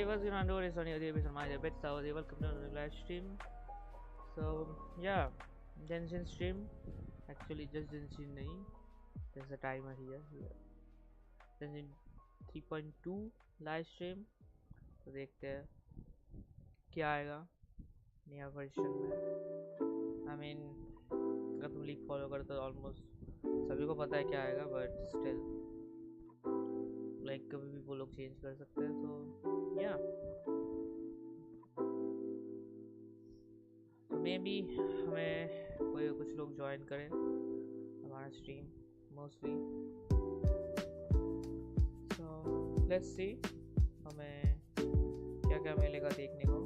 What's going on, dude? It's OurDeep, it's Nahida Nahida. Welcome to the live stream. So yeah, Genshin stream. Actually, just Genshin nahi. There's a timer here. Genshin 3.2 live stream. तो देखते हैं क्या आएगा नया version में. I mean, अगर तुम league follow करते हो ऑलमोस्ट सभी को पता है क्या आएगा, बट स्टिल लाइक कभी भी वो लोग चेंज कर सकते हैं. तो या तो मे बी हमें कुछ लोग ज्वाइन करें हमारा stream mostly. So let's see हमें क्या क्या मिलेगा देखने को.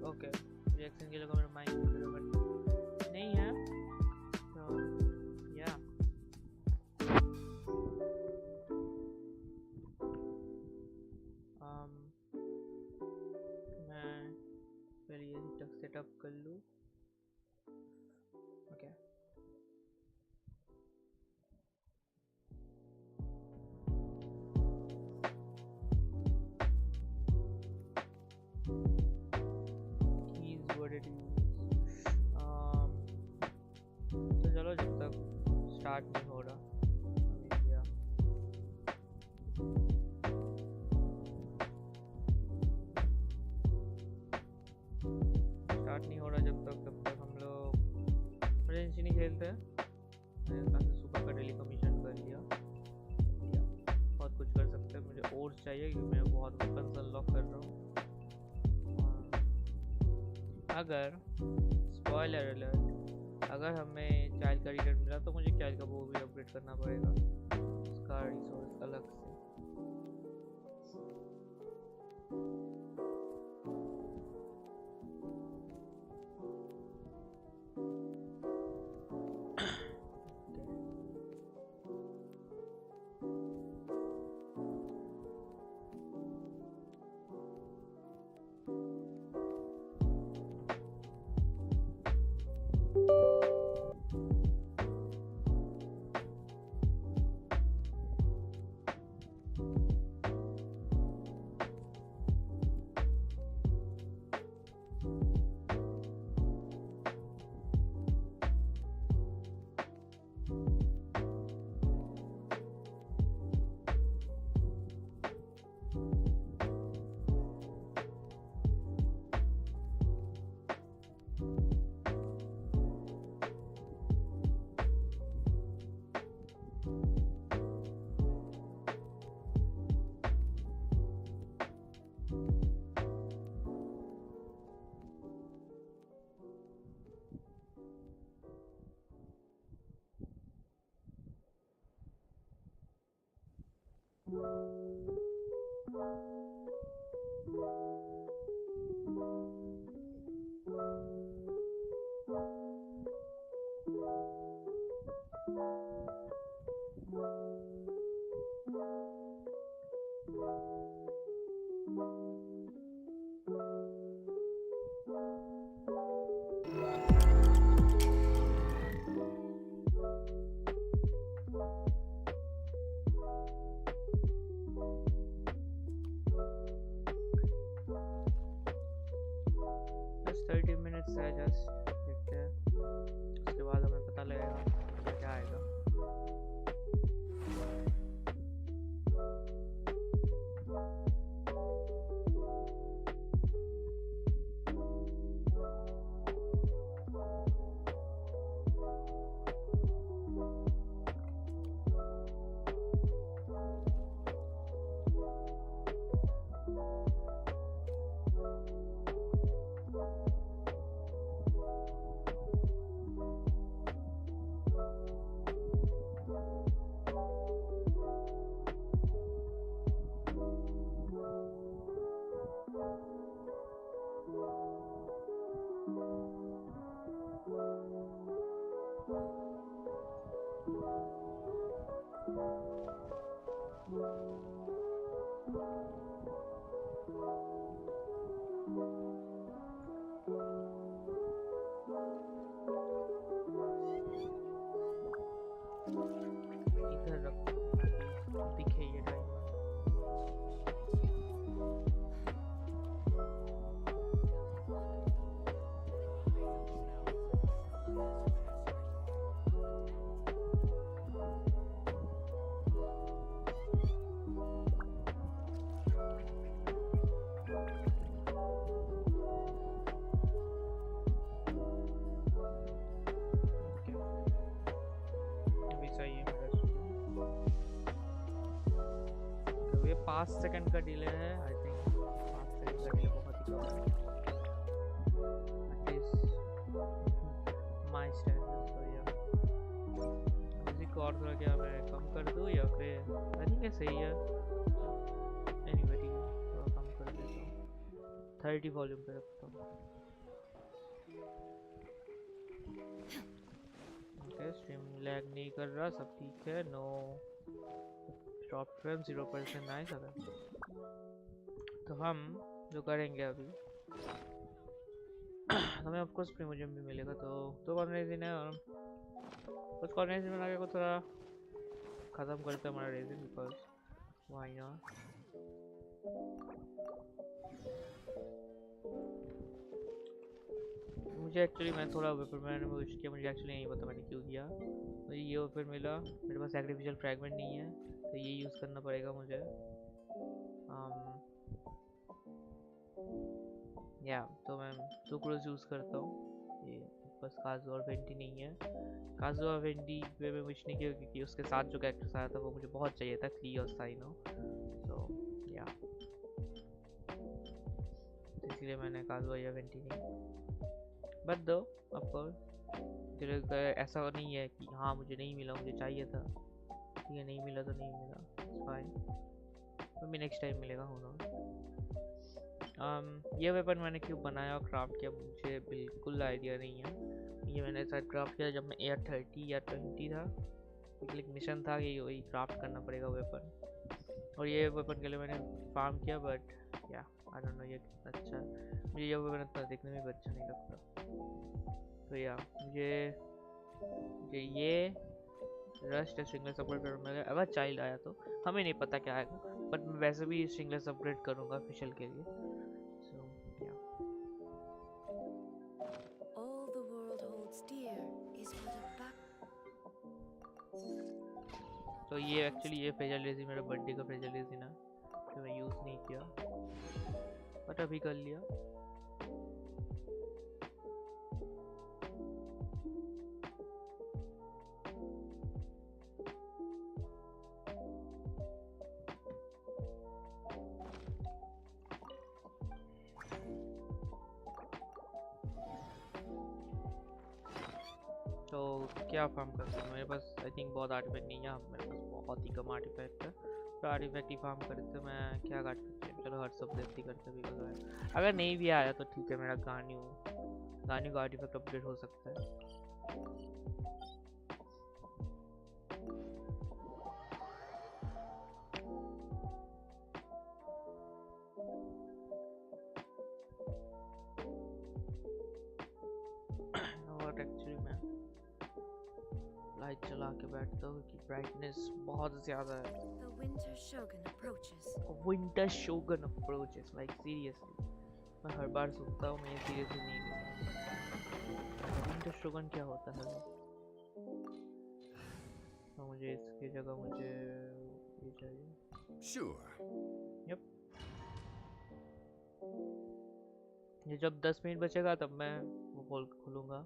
ओके रिएक्शन के लिए मेरा माइक बट नहीं है. तो या मैं पहले ये सेटअप कर लूँ. ओके तो चलो जब तक स्टार्ट नहीं हो रहा जब खेलते हैं। मैंने काफ़ी सुबह का डेली कमीशन कर लिया, बहुत कुछ कर सकते हैं। मुझे ओर्स चाहिए क्योंकि मैं बहुत वेपन्स अनलॉक कर रहा हूँ। अगर स्पॉइलर अलर्ट, अगर हमें चाइल्ड का रीडर मिला तो मुझे चाइल्ड का वो भी अपग्रेड करना पड़ेगा, उसका रिसोर्स अलग से। जस्ट देखते हैं, उसके बाद हमें पता लगेगा क्या आएगा। ये 5 सेकंड का डिले है, आई थिंक 5 सेकंड का डिले बहुत ही कम है, एटलीस्ट माय स्टैंडर्ड। तो या म्यूजिक और थोड़ा क्या मैं कम कर दूँ या फिर आई थिंक ये सही है। एनीवे ठीक है, थोड़ा कम कर देता हूँ, 30 वॉल्यूम पे रखता हूँ। ओके, स्ट्रीम लैग नहीं कर रहा, सब ठीक है। Know top frame 0% nice. अगर तो हम जो करेंगे अभी हमें ऑफ कोर्स प्रीमोजेम भी मिलेगा, तो कॉर्नरेजिन है और कुछ कॉर्नरेजिन बना के को थोड़ा ख़त्म करते हैं हमारा रेजिन, बिकॉज व्हाई नॉट। मुझे एक्चुअली मैं थोड़ा वेपर मैंने यूज किया, मुझे एक्चुअली नहीं पता मैंने क्यों किया। मुझे ये वेपर मिला, मेरे पास सैक्रिफिशियल फ्रैगमेंट नहीं है तो ये यूज़ करना पड़ेगा मुझे। या तो मैं सुक्रोज यूज़ करता हूँ, ये बस काजू और वेंटी नहीं है। काजू और वेंटी पे मैं विश नहीं किया क्योंकि उसके साथ जो कैरेक्टर्स आया था वो मुझे बहुत चाहिए था, क्ली और साइनो। सो या इसलिए मैंने काजू या वेंटी नहीं। बट दो ऑफकोर्स ऐसा नहीं है कि हाँ मुझे नहीं मिला, मुझे चाहिए था, ठीक है, नहीं मिला तो नहीं मिला, इट्स फाइन, तो भी नेक्स्ट टाइम मिलेगा होना। ये वेपन मैंने क्यों बनाया और क्राफ्ट किया मुझे बिल्कुल आइडिया नहीं है। ये मैंने शायद क्राफ्ट किया जब मैं एयर 30 या 20 था, एक मिशन था कि वही क्राफ्ट करना पड़ेगा वेपन, और ये वेपन के लिए मैंने फार्म किया। बट या आई डोंट नो ये कितना अच्छा है, मुझे ये वेपन इतना देखने में भी अच्छा नहीं लगता। तो या मुझे ये रस्ट स्ट्रिंगलेस अपग्रेड करना है। अगर चाइल्ड आया तो हमें नहीं पता क्या आएगा, बट मैं वैसे भी स्ट्रिंगलेस अपग्रेड करूंगा ऑफिशियल के लिए। सो या All the world holds dear is but a back. तो ये एक्चुअली ये फेजल रेजी मेरा बर्थडे का फेजल रेजी ना, तो मैं यूज़ नहीं किया बट अभी कर लिया। तो क्या फार्म कर सकते हैं, मेरे पास आई थिंक बहुत आर्टिफैक्ट नहीं है, मेरे पास बहुत ही कम आर्टिफैक्ट है, तो आर्टिफैक्ट ही फार्म करते मैं क्या काट सकते हैं। चलो हर सब देती करते भी कर, अगर नहीं भी आया तो ठीक है, मेरा गान्यू का आर्टिफैक्ट अपग्रेड हो सकता है। और एक्चुअली मैं लाइट चला के बैठता हूँ कि ब्राइटनेस बहुत ज़्यादा है। The winter shogun approaches. Winter shogun approaches, like seriously मैं हर बार सुनता हूँ, मैं सीरियसली नहीं लेता। विंटर शोगन क्या होता है? तो मुझे इसकी जगह मुझे ये चाहिए। Sure. यप, ये जब 10 मिनट बचेगा तब मैं वो खोल खोलूँगा।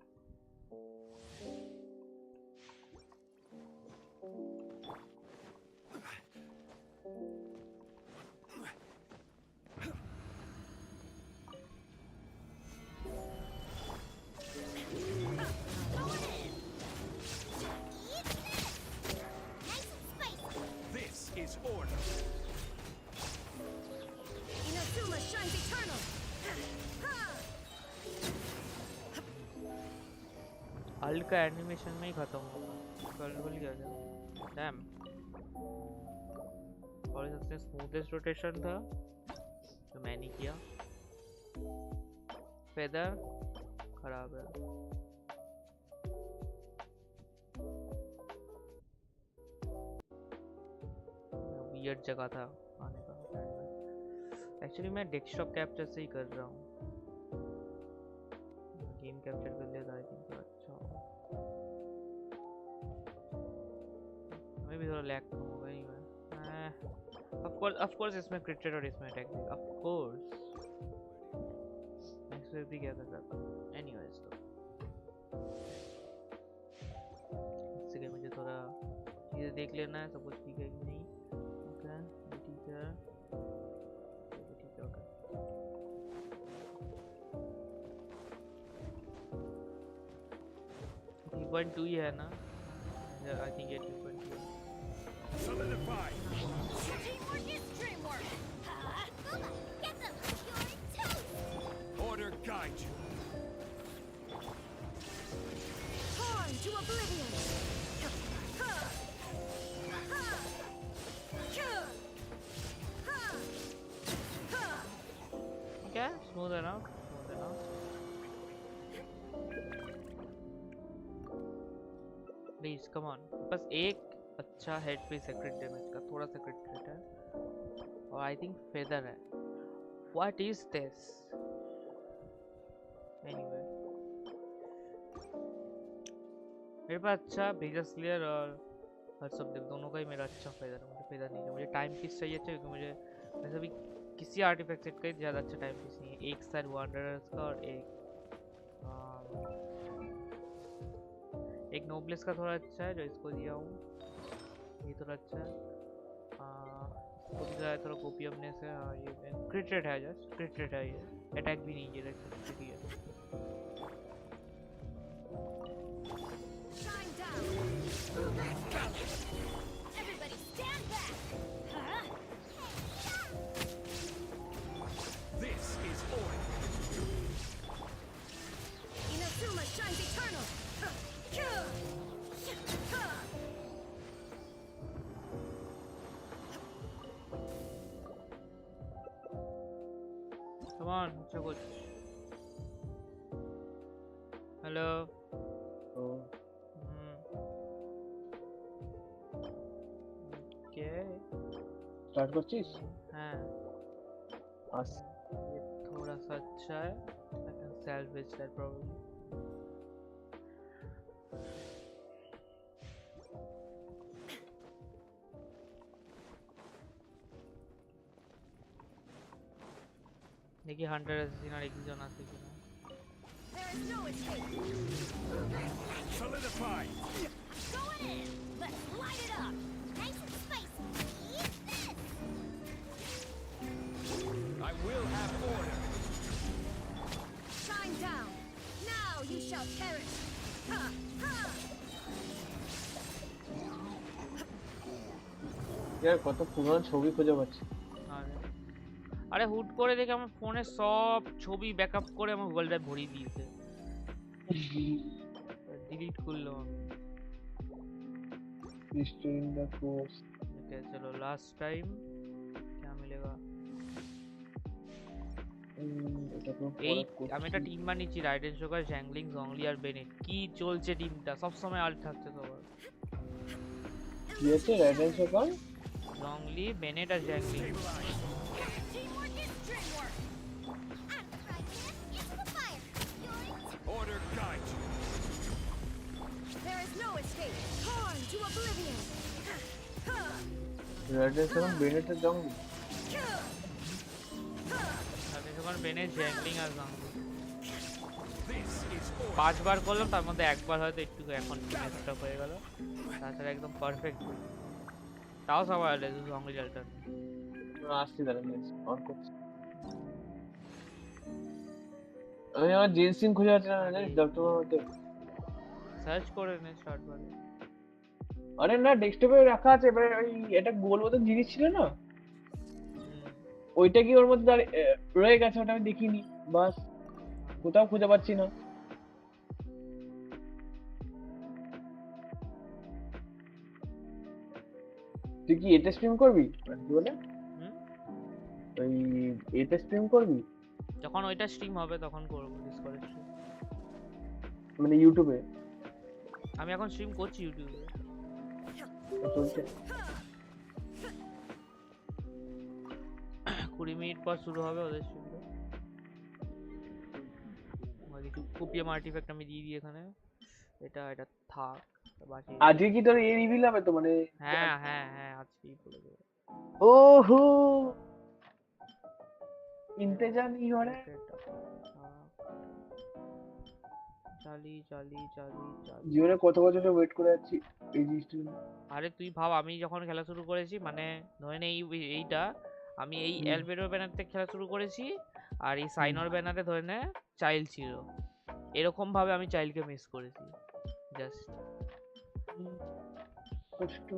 This is order. Inazuma shines eternal. Ult का एनिमेशन में ही खत्म होगा, कल भूल गया क्या? डैम, और सबसे स्मूथेस्ट रोटेशन था तो मैंने किया। फेदर खराब है, वियर्ड जगह था आने का। एक्चुअली मैं डेस्कटॉप कैप्चर से ही कर रहा हूँ, गेम कैप्चर कर लिया था आई थिंक तो अच्छा होगा। हमें भी थोड़ा लैग कम होगा ही मैं। ऑफ कोर्स इसमें क्रिकेट और इसमें technique of course next wave भी क्या कर रहा था। एनीवेज तो इससे मुझे थोड़ा चीज़ें देख लेना है, सब कुछ ठीक है कि नहीं। ओके ठीक है, ठीक है ओके। 3.2 ही है ना, आई थिंक ये 2.2 है। Solidify. Teamwork is dreamwork. Get them. You're toast. Order guide you. Torn to oblivion. Okay, smooth enough, smooth enough. Please come on, बस एक अच्छा हेड पे सेक्रेट डैमेज का थोड़ा सा क्रिट है, और आई थिंक फेदर है। What is this? एनीवे मेरे पास अच्छा भेजा स्लेयर और हर सब दोनों का ही मेरा अच्छा फेदर है। मुझे फेदर नहीं चाहिए, मुझे टाइम पीस चाहिए अच्छा, क्योंकि मुझे वैसे भी किसी आर्टिफैक्ट सेट का ज़्यादा अच्छा टाइम पीस नहीं है। एक साइड वांडरर्स का और एक एक नोब्लेस का थोड़ा अच्छा है जो इसको दिया हूँ, ये थोड़ा अच्छा है। इसको भी दिया है थोड़ा कोपियमनेस है। हाँ ये क्रिट रेट है, जस्ट क्रिट रेट है, ये अटैक भी नहीं किया क्रिट है। Everybody stand back! This is order. Inazuma shines eternal! Come on, Chakuch. Hello. Oh. Okay. Start करছিস? हाँ, आस ये थोड़ा सा अच्छा है। I can salvage that probably. देखिए हंटर असिस्टेंट एक जन आते हैं। There is no escape! Solidify. Going in! Let's light it up! Nice and spicy! Eat this! I will have order. Shine down! Now you shall perish! Ha! Ha! यार কত পুরনো ছবি খুঁজে পাচ্ছি। আরে হুট করে দেখে আমার ফোনে সব ছবি ব্যাকআপ করে আমার গুগল ড্রাইভ ভরিয়ে দিয়েছে। डिलीट कर लो। History in the course. Okay चलो लास्ट टाइम क्या मिलेगा? এই আমি একটা টিম বানিয়েছি, রাইডেন শোগার জ্যাংলিং জংলি আর বেনেট। কি চলছে টিমটা? সব সময় আল্ট থাকছে সবার। কি আছে রাইডেন শোগার? জংলি বেনেট আর জ্যাংলিং। Teamwork is dreamwork! I'm frightened into the fire! Order guide you. There is no escape! Torn to oblivion! Ha! Raiden shogun বেনেটের জঙ্গল। রাইডেন শোগার বেনেট জ্যাংলিং আর জংলি। This is order. 5 বার করলাম, তার মধ্যে একবার হয়তো একটু এখন স্টপ হয়ে গেল, তাছাড়া একদম পারফেক্ট। তাও সবাই আলে জংলি অল্টার আসছি দাঁড়ান অন করছি। আমি আমার জেনসিন খুঁজে পাচ্ছি না, জানিস ডক্টর মধ্যে সার্চ করে নে স্টার্ট বারে। আরে না ডেস্কটপে রাখা আছে, এবারে ওই এটা গোল মতন জিনিস ছিল না, ওইটা কি ওর মধ্যে রয়ে গেছে, ওটা আমি দেখিনি, বাস কোথাও খুঁজে পাচ্ছি না। তুই কি এতে স্ট্রিম করবি? কি বলে ওই এতে স্ট্রিম করবি? যখন ওইটা স্ট্রিম হবে তখন করব ডিসকর্ডে স্ট্রিম। মানে ইউটিউবে? আমি এখন স্ট্রিম করছি ইউটিউবে। চলছে 20 মিনিট পর শুরু হবে ওদের স্ট্রিমটা। আমাদের কপিয়াম আর্টিফ্যাক্ট আমি দিয়ে দিই এখানে, এটা এটা থাক বাকি। আজকে কি তোর এই রিভিল হবে তো? মানে হ্যাঁ হ্যাঁ হ্যাঁ আজকেই বলে দেব। ওহো इंतजार नहीं हो रहा है। চালি চালি চালি চালি জীবনে কত বছর ধরে ওয়েট করে যাচ্ছি এই জিনিসটা। আরে তুই ভাব, আমি যখন খেলা শুরু করেছি, মানে ধরেন এইটা আমি এই অ্যালবেডো ব্যানার থেকে খেলা শুরু করেছি, আর এই সাইনর ব্যানারে ধরে নে চাইল্ড ছিল। এরকম ভাবে আমি চাইল্ডকে মিস করেছি জাস্ট। কষ্ট।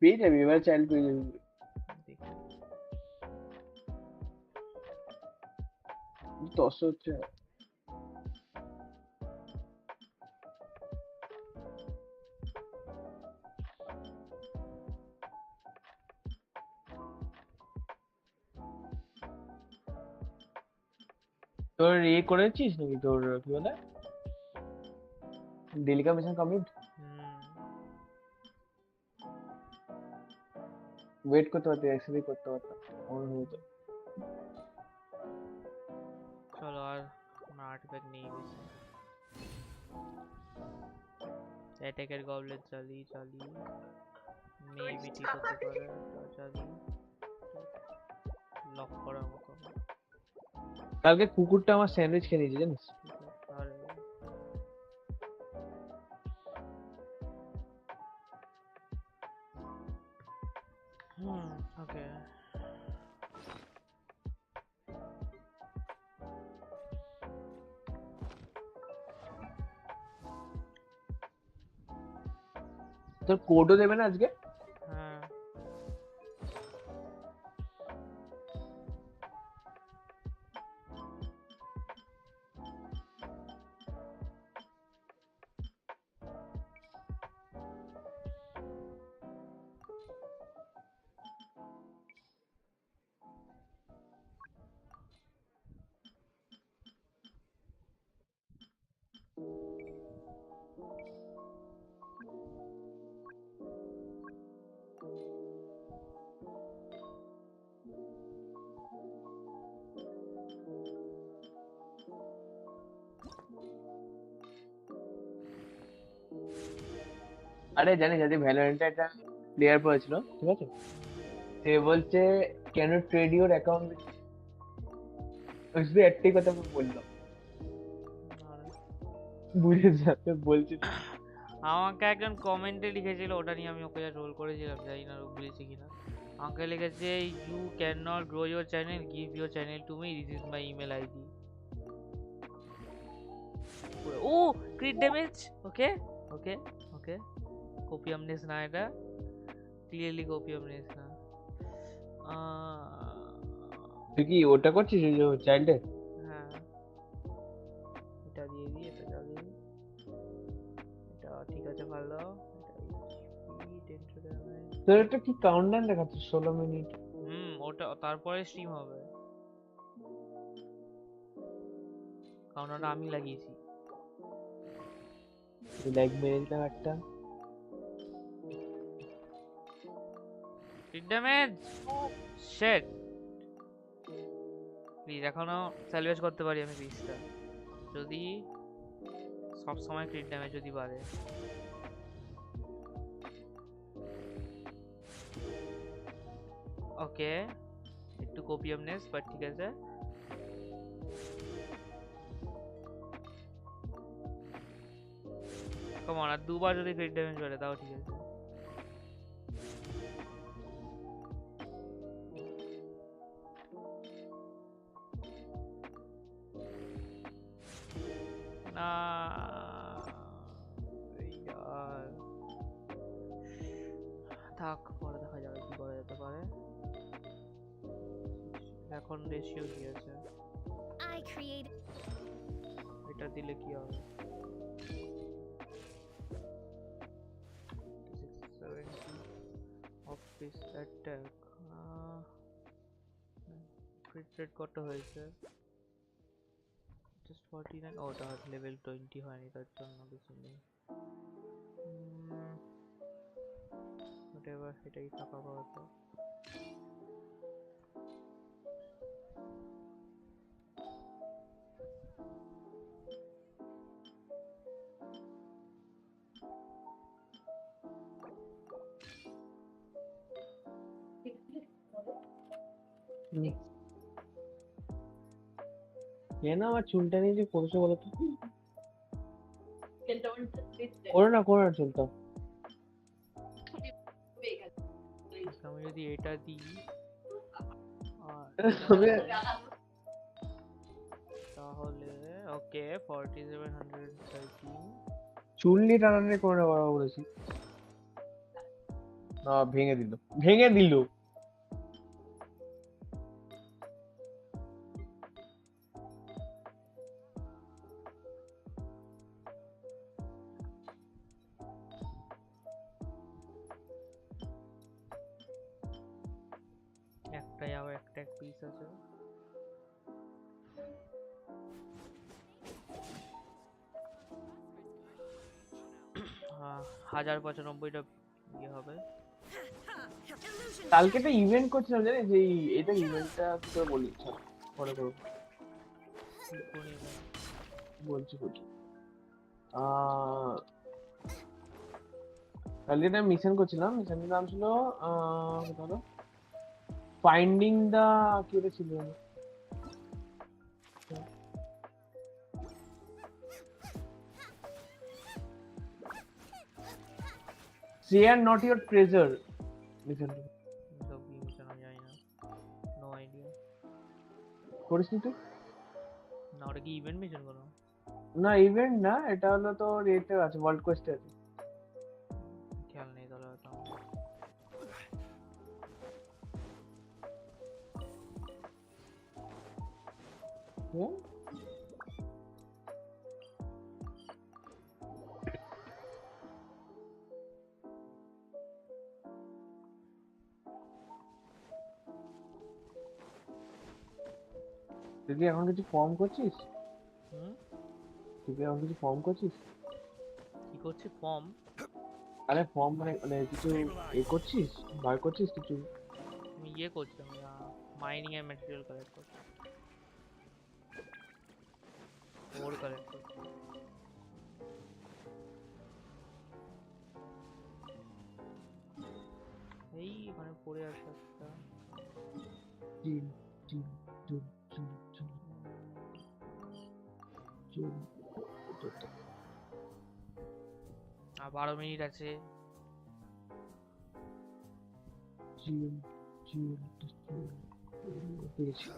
পেয়ে যাবি এবার, চাইল্ড পেয়ে যাবি। দশ হচ্ছে তোর করেছিস নাকি? তোর কি বলে ডেলিকা মিশন কমপ্লিট? ওয়েট করতে পারতি, একসাথে করতে পারতাম আমার হতো। চলো আর আর্টিফ্যাক্ট নেই বেশি। অ্যাটাকের গবলেট চালি চালি মেবি ঠিক হতে পারে। চালি লক করার মতো কালকে কুকুরটা আমার স্যান্ডউইচ খেয়ে নিয়েছে জানিস? আরে ওকে তোর কোডও দেবে না আজকে? হ্যাঁ আরে জানিস যদি ভ্যালোরেন্টে একটা প্লেয়ার পড়েছিল, ঠিক আছে, সে বলছে can you trade your account, শুধু একটাই কথা আমি বললাম, বুঝে যাতে বলছি। আমাকে একজন কমেন্টে লিখেছিল, ওটা নিয়ে আমি ওকে রোল করেছিলাম, জানি না ভুলেছি কিনা। আমাকে লিখেছে you can not grow your channel, give your channel to me, this is my email ID. Oh crit damage, okay okay okay, কোপিয়ামনেস না, এটা ক্লিয়ারলি কোপিয়ামনেস না। তুই কি ওটা করছিস ওই যে চাইল্ডে? হ্যাঁ এটা দিয়ে দিই, এটা চালিয়ে দিই, এটা ঠিক আছে ভালো। তোর একটা কি কাউন্টডাউন দেখাচ্ছে 16 মিনিট। ওটা তারপরে স্ট্রিম হবে, কাউন্টডাউনটা আমি লাগিয়েছি। লাইক মেরে দিলাম একটা। ক্রিট ড্যামেজ, শিট। প্লিজ এখনো স্যালভেজ করতে পারি আমি পিসটা, যদি সব সময় ক্রিট ড্যামেজ যদি বাড়ে। ওকে একটু কোপিয়ামনেস, বাট ঠিক আছে। কমন, আর দুবার যদি ক্রিট ড্যামেজ বাড়ে তাও ঠিক আছে। না यार থাক, পরে দেখা যাবে কি করা যেতে পারে। এখন রেশিও কি আছে, এটা দিলে কি হবে? 670 of this attack, crit rate কত হয়েছে? just 49। ও এটা লেভেল 20 হয়নি, তার জন্য কিছু নেই। whatever, এটাই থাকা কথা। কেন আমার চুলটা নিয়ে যে করেছে বলো তো? করো না চুলটা। আমি যদি এটা দিই তাহলে ওকে 4713। চুল নিয়ে টানাটানি করে না বাবা বলেছি। না ভেঙে দিল। একটাই আবার একটা পিস আছে। হ্যাঁ 1095টা ইয়ে হবে। কালকে একটা ইভেন্ট করছিলাম জানিস, যে এটা ইভেন্টটা তোর বলি পরে করব, বলছি কালকে একটা মিশন করছিলাম, মিশনের নাম ছিল ধরো ফাইন্ডিং দা কি ছিল share not your treasure listen সব কি মিশন আমি জানি না, নো আইডিয়া। করিস নি তুই? না ওটা কি ইভেন্ট মিশন কোনো? না ইভেন্ট না, এটা হলো তোর এতে আছে, ওয়ার্ল্ড কোয়েস্টে আছে। খেয়াল নেই তাহলে হয়তো আমার। হ্যাঁ তুই কি এখন কিছু ফর্ম করছিস? তুই কি এখন কিছু ফর্ম করছিস? কি করছি ফর্ম? আরে ফর্ম মানে কিছু এ করছিস, বার করছিস কিছু? আমি ইয়ে করছি, আমি মাইনিং এর ম্যাটেরিয়াল কালেক্ট করছি, ওর কালেক্ট করছি। এই ওখানে পড়ে আছে একটা। চিল চিল চুল চুল চুল চুল আর 12 মিনিট আছে। চিল চিল চিল পেয়েছি।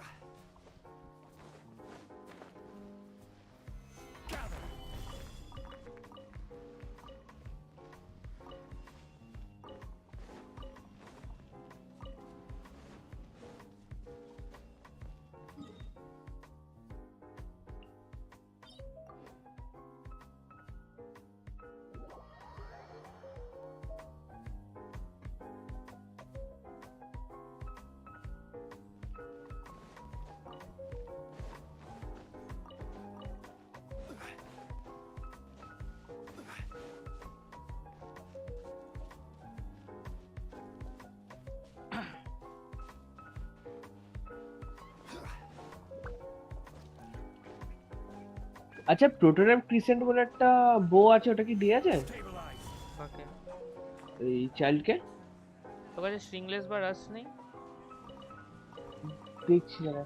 আচ্ছা প্রোটোটাইপ ক্রিসেন্ট বলে একটা বো আছে, ওটা কি দিয়ে আছে ওকে, এই চাইল্ডকে? তোর কাছে স্ট্রিংলেস বা রাশ নেই? দেখছি না,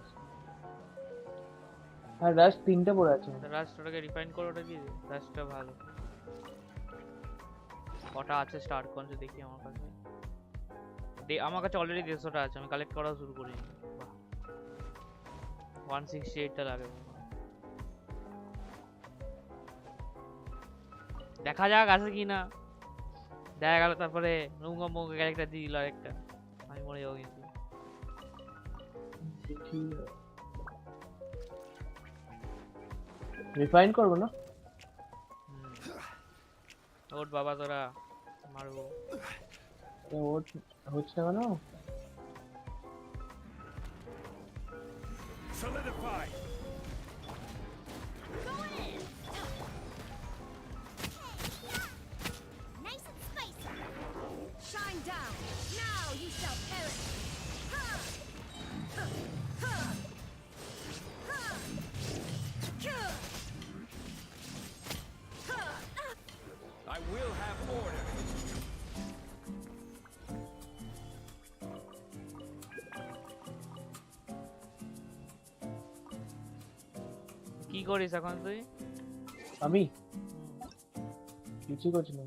আর রাশ 3টা পড়ে আছে। রাশটাকে রিফাইন করে ওটা দিয়ে দে, রাশটা ভালো। কটা আছে স্টার্ট কনসে দেখি আমার কাছে। আমার কাছে অলরেডি 150টা আছে, আমি কালেক্ট করা শুরু করিনি। বাহ 168টা লাগে। দেখা যাক আছে কি না, দেখা গেল তারপরে নৌকা মৌকা ক্যারেক্টার দিয়ে দিল একটা, আমি মরে যাবো কিন্তু। রিফাইন করব না ওর বাবা তোরা মারবো। ওর হচ্ছে না কেন? Solidify. Nice and spicy. Shine down. Now you shall perish. Ha! Ha! Ha! Ha! Kill! Ha! I will have order. কি করিস এখন তুই? আমি কিছু করছি না,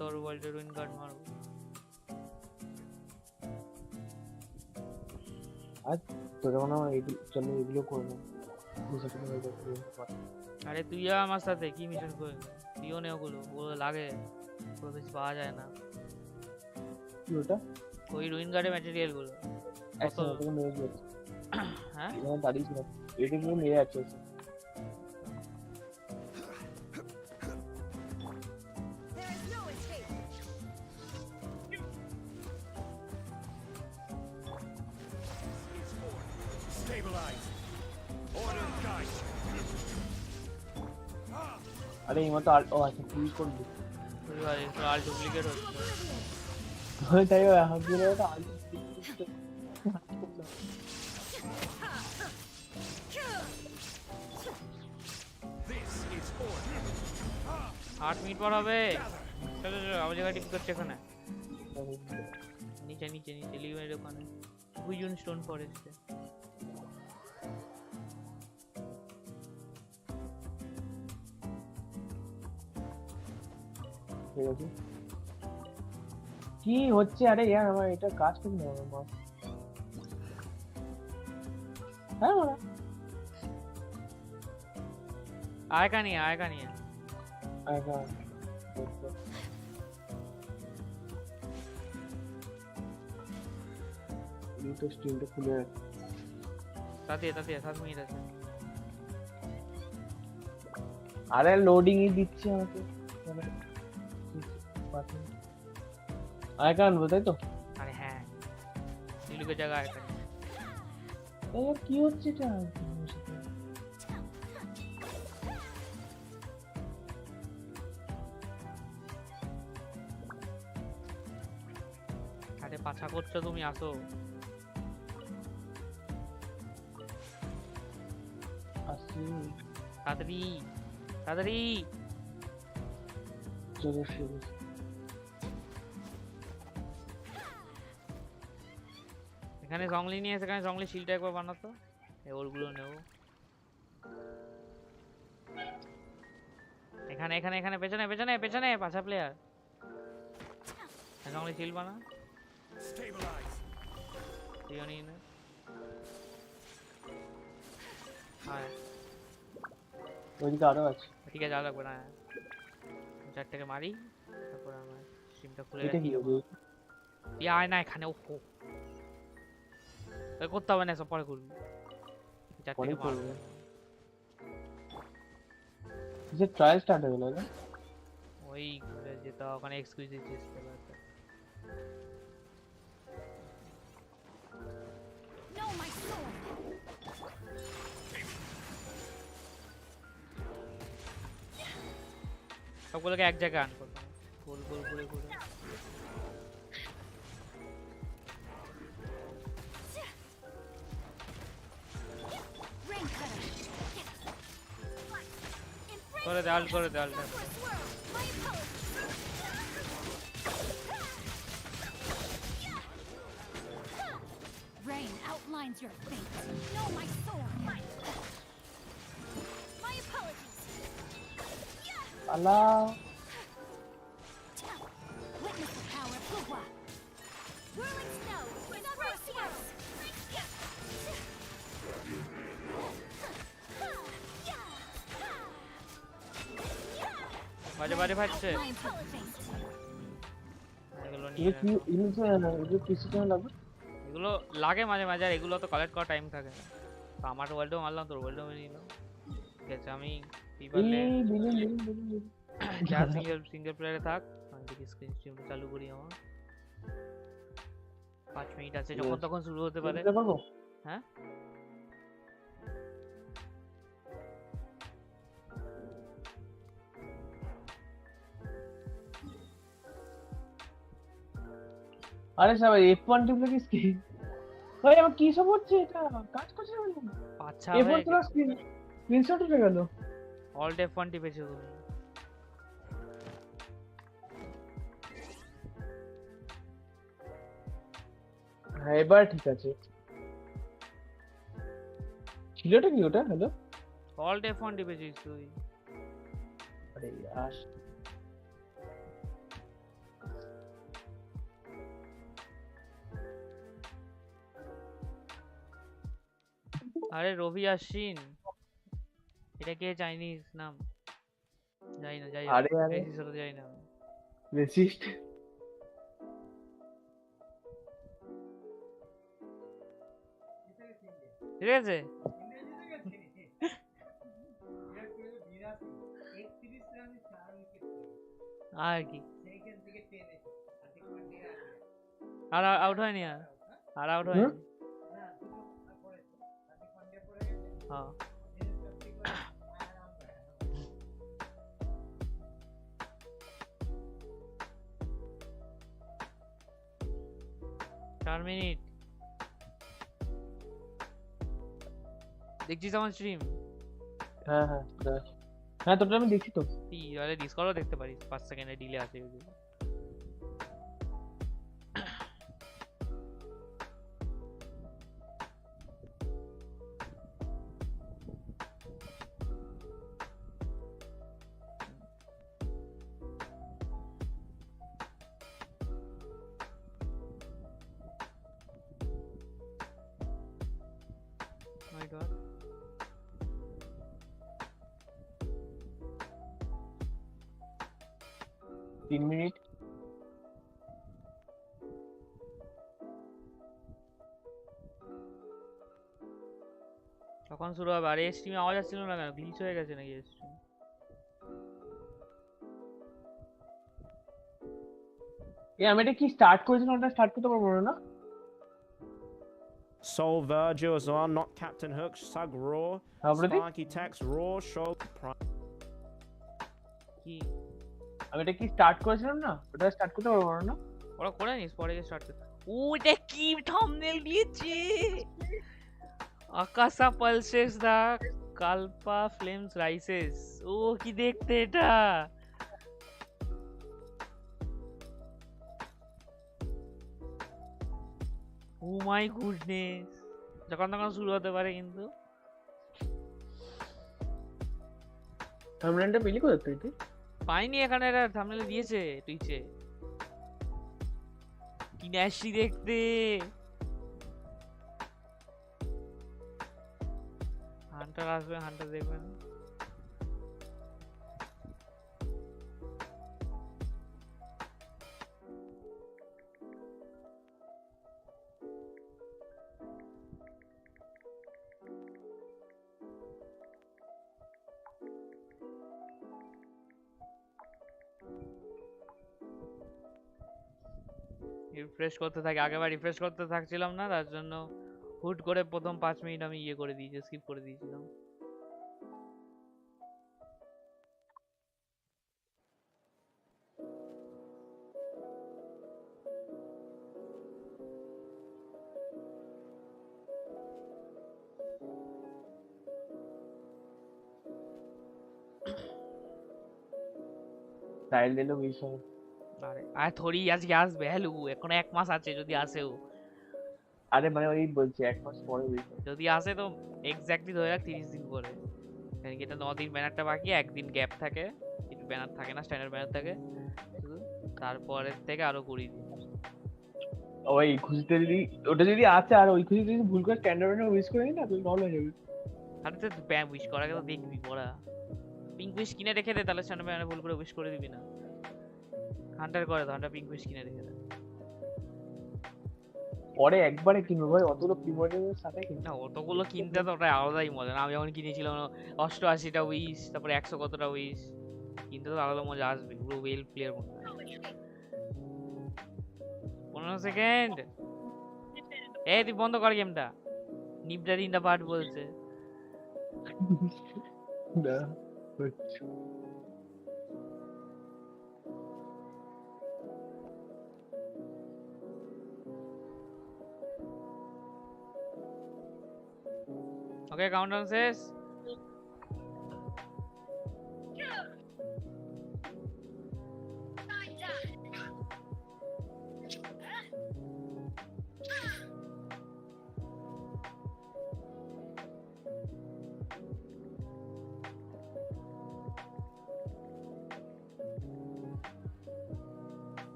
তোর ওয়ার্ল্ডে রুইন কার্ড মারবো। আজ তোর মনে হয় এইগুলো চলো, এগুলো করবো। আরে তুই আমার সাথে কি মিশন করবি? তুইও নে ওগুলো, ওগুলো লাগে, ওগুলো বেশি পাওয়া যায় না। কি ওটা? ওই রুইন গার্ডের ম্যাটেরিয়াল গুলো। আচ্ছা তোকে মেরে দিয়েছে। হ্যাঁ এখানে দাঁড়িয়ে ছিল, এটা নিয়ে মেরে আছে। There is no escape. Is order. Stabilize. Order guide. আরে এই মতো ও আচ্ছা কি করবি? তুই ভাই তো আর ডুপ্লিকেট হচ্ছে। ওই তাই হাত দিয়ে ওটা আল This is order. 8 মিনিট পর হবে। চলো চলো আমার জায়গা টিপ করছে এখানে। নিচে নিচে নিচে লিভের ওখানে হুইজুন স্টোন ফরেস্টে। ঠিক আছে কি হচ্ছে আরে यार আমার এটা কাজ করতে না আমার মাউস হ্যাঁ বড়া आएगा नहीं आएगा ये तो स्ट्रीम तो खुले है ताते 7 मिनट আছে আরে লোডিং ই দিচ্ছে আমাকে আইকন বোঝাই তো আরে হ্যাঁ নীলুকে জায়গা আইকন এই কি হচ্ছে এটা আরে পাছা করছো তুমি আসো আসি তাড়াতাড়ি চলো শুরু এখানে জংলি নিয়ে এখানে জংলি শিলটা একবার বানাতো এই ওরগুলো নেও এখানে এখানে এখানে পেছনে পেছনে পেছনে পাঁচা প্লেয়ার জংলি শিল বানা Stabilize. পিওনি না হ্যাঁ ওইদিকে আরো আছে ঠিক আছে যা লাগবে না চারটাকে মারি তারপর আমার স্ট্রিমটা খুলে এটা কি হবে আয় না এখানে ওহো করতে হবে না সব পরে করবি চারটাকে মারবো যে ট্রায়াল স্টার্ট হয়ে গেল না ওই যেটা ওখানে এক্সক্লুসিভ চেষ্টা করতে No, my sword. সবগুলোকে এক জায়গায় আন করতে গোল গোল করে করে Rain cutter. করে দে আল্ট করে দে Alt For a swirl. My apologies. Rain outlines your fate. No, my sword. My apologies. Allah Witness the power of Hua. Whirling snow with Rosaria. বাজে বাজে ফাটছে My apologies. এগুলো ये নিয়ে की इनसे ना ये किसी को लगा এগুলো লাগে মাঝে মাঝে আর এগুলো তো কালেক্ট করার টাইম থাকে না তো আমার ওয়ার্ল্ডও মারলাম তোর ওয়ার্ল্ডও মেরে নিলাম ঠিক আছে আমি পিপালে ये बिलिंग যা সিঙ্গেল প্লেয়ারে থাক আমি দেখি স্ক্রিন স্ট্রিমটা চালু করি আমার 5 মিনিট আছে যখন তখন শুরু হতে পারে পারবো হ্যাঁ আরে সবাই F1 টিপলে কি স্ক্রিন ভাই আমার কি সব হচ্ছে এটা কাজ করছে না আচ্ছা F1 তো স্ক্রিনশট উঠে গেল অল্ট F1 টিপেছো তুমি হ্যাঁ এবার ঠিক আছে ছিলটা কি ওটা হ্যালো অল্ট F1 টিপেছিস তুই আরে यार আরে রবি আশ্বিন এটা কে চাইনিজ নাম যাই না যাই আরে আরে বেশি সরে যাই না রেসিস্ট ঠিক আছে আর কি আর আউট হয়নি আর আউট হয়নি হ্যাঁ চার মিনিট দেখছিস আমার স্ট্রিম হ্যাঁ হ্যাঁ হ্যাঁ তোটা আমি দেখি তো তুই আরে ডিসকর্ডও দেখতে পারিস 5 সেকেন্ডের ডিলে আছে god. তিন মিনিট কখন শুরু হবে? আর এই স্ট্রিমে আওয়াজ আসছিল না কেন? গ্লিচ হয়ে গেছে নাকি স্ট্রিম? আমি এটা কি স্টার্ট করেছিলাম, ওটা স্টার্ট করতে পারবো না? Soul Virgil as well, not Captain Hook, Sug Raw, Sparky Tex, Raw, Show, কি আমি এটা কি স্টার্ট করেছিলাম না, ওটা স্টার্ট করতে পারবো না? ওরা করে নিস, পরে স্টার্ট করতে। ও এটা কি থাম্বনেল দিয়েছে? আকাশা পালসেস দা কালপা ফ্লেমস রাইসেস। ও কি দেখতে এটা? ও মাই গুডনেস, যখন তখন শুরু হতে পারে কিন্তু। থাম্বনেলটা পেলি কোথা থেকে তুই? পাইনি, এখানে এটা থাম্বনেল দিয়েছে টুইচে। কি ন্যাশি দেখতে। হান্টার আসবে, হান্টার দেখবেন। রিফ্রেশ করতে থাকি, আগেবার রিফ্রেশ করতে থাকছিলাম না, তার জন্য হুট করে প্রথম 5 মিনিট আমি ইয়ে করে দিয়েছি, স্কিপ করে দিয়েছিলাম। টাইল দিলো বিষয়। আরে আর থোড়ি আজকে আসবে, হ্যালো এখন 1 মাস আছে, যদি আসেও। আরে মানে ওই বলছি 1 মাস পরে বিষয়। যদি আসে তো এক্স্যাক্টলি ধরে রাখ 30 দিন পরে। কারণ কি এটা 9 দিন ব্যানারটা বাকি, 1 দিন গ্যাপ থাকে, কিছু ব্যানার থাকে না, স্ট্যান্ডার্ড ব্যানার থাকে শুধু। তারপরের থেকে আরো 20 দিন। ওই খুশিতে যদি ওটা যদি আছে, আর ওই খুশিতে যদি ভুল করে স্ট্যান্ডার্ড ব্যানার উইশ করে নি না, তুই নল হয়ে যাবে। আরে তো ব্যাম উইশ করা গেলে দেখবি পড়া। পিঙ্ক উইশ কিনে রেখে দে, তাহলে স্ট্যান্ডার্ড ব্যানার ভুল করে উইশ করে দিবি না। হান্টার করে তো, হান্টার পিঙ্ক উইশ কিনে রেখে দে। পরে একবারে কিনবো ভাই, অতগুলো প্রিমোজেমের সাথে কিনবো না অতগুলো কিনতে তো ওটা আলাদাই মজা না। আমি যখন কিনেছিলাম 88টা উইশ, তারপরে 100 কতটা উইশ, কিনতে তো আলাদা মজা আসবে, পুরো ওয়েল প্লেয়ার মতো। 15 সেকেন্ড। এই তুই বন্ধ কর গেমটা, নিবডা দিনটা পার্ট বলছে। না ওকে, কাউন্টডাউন শেষ।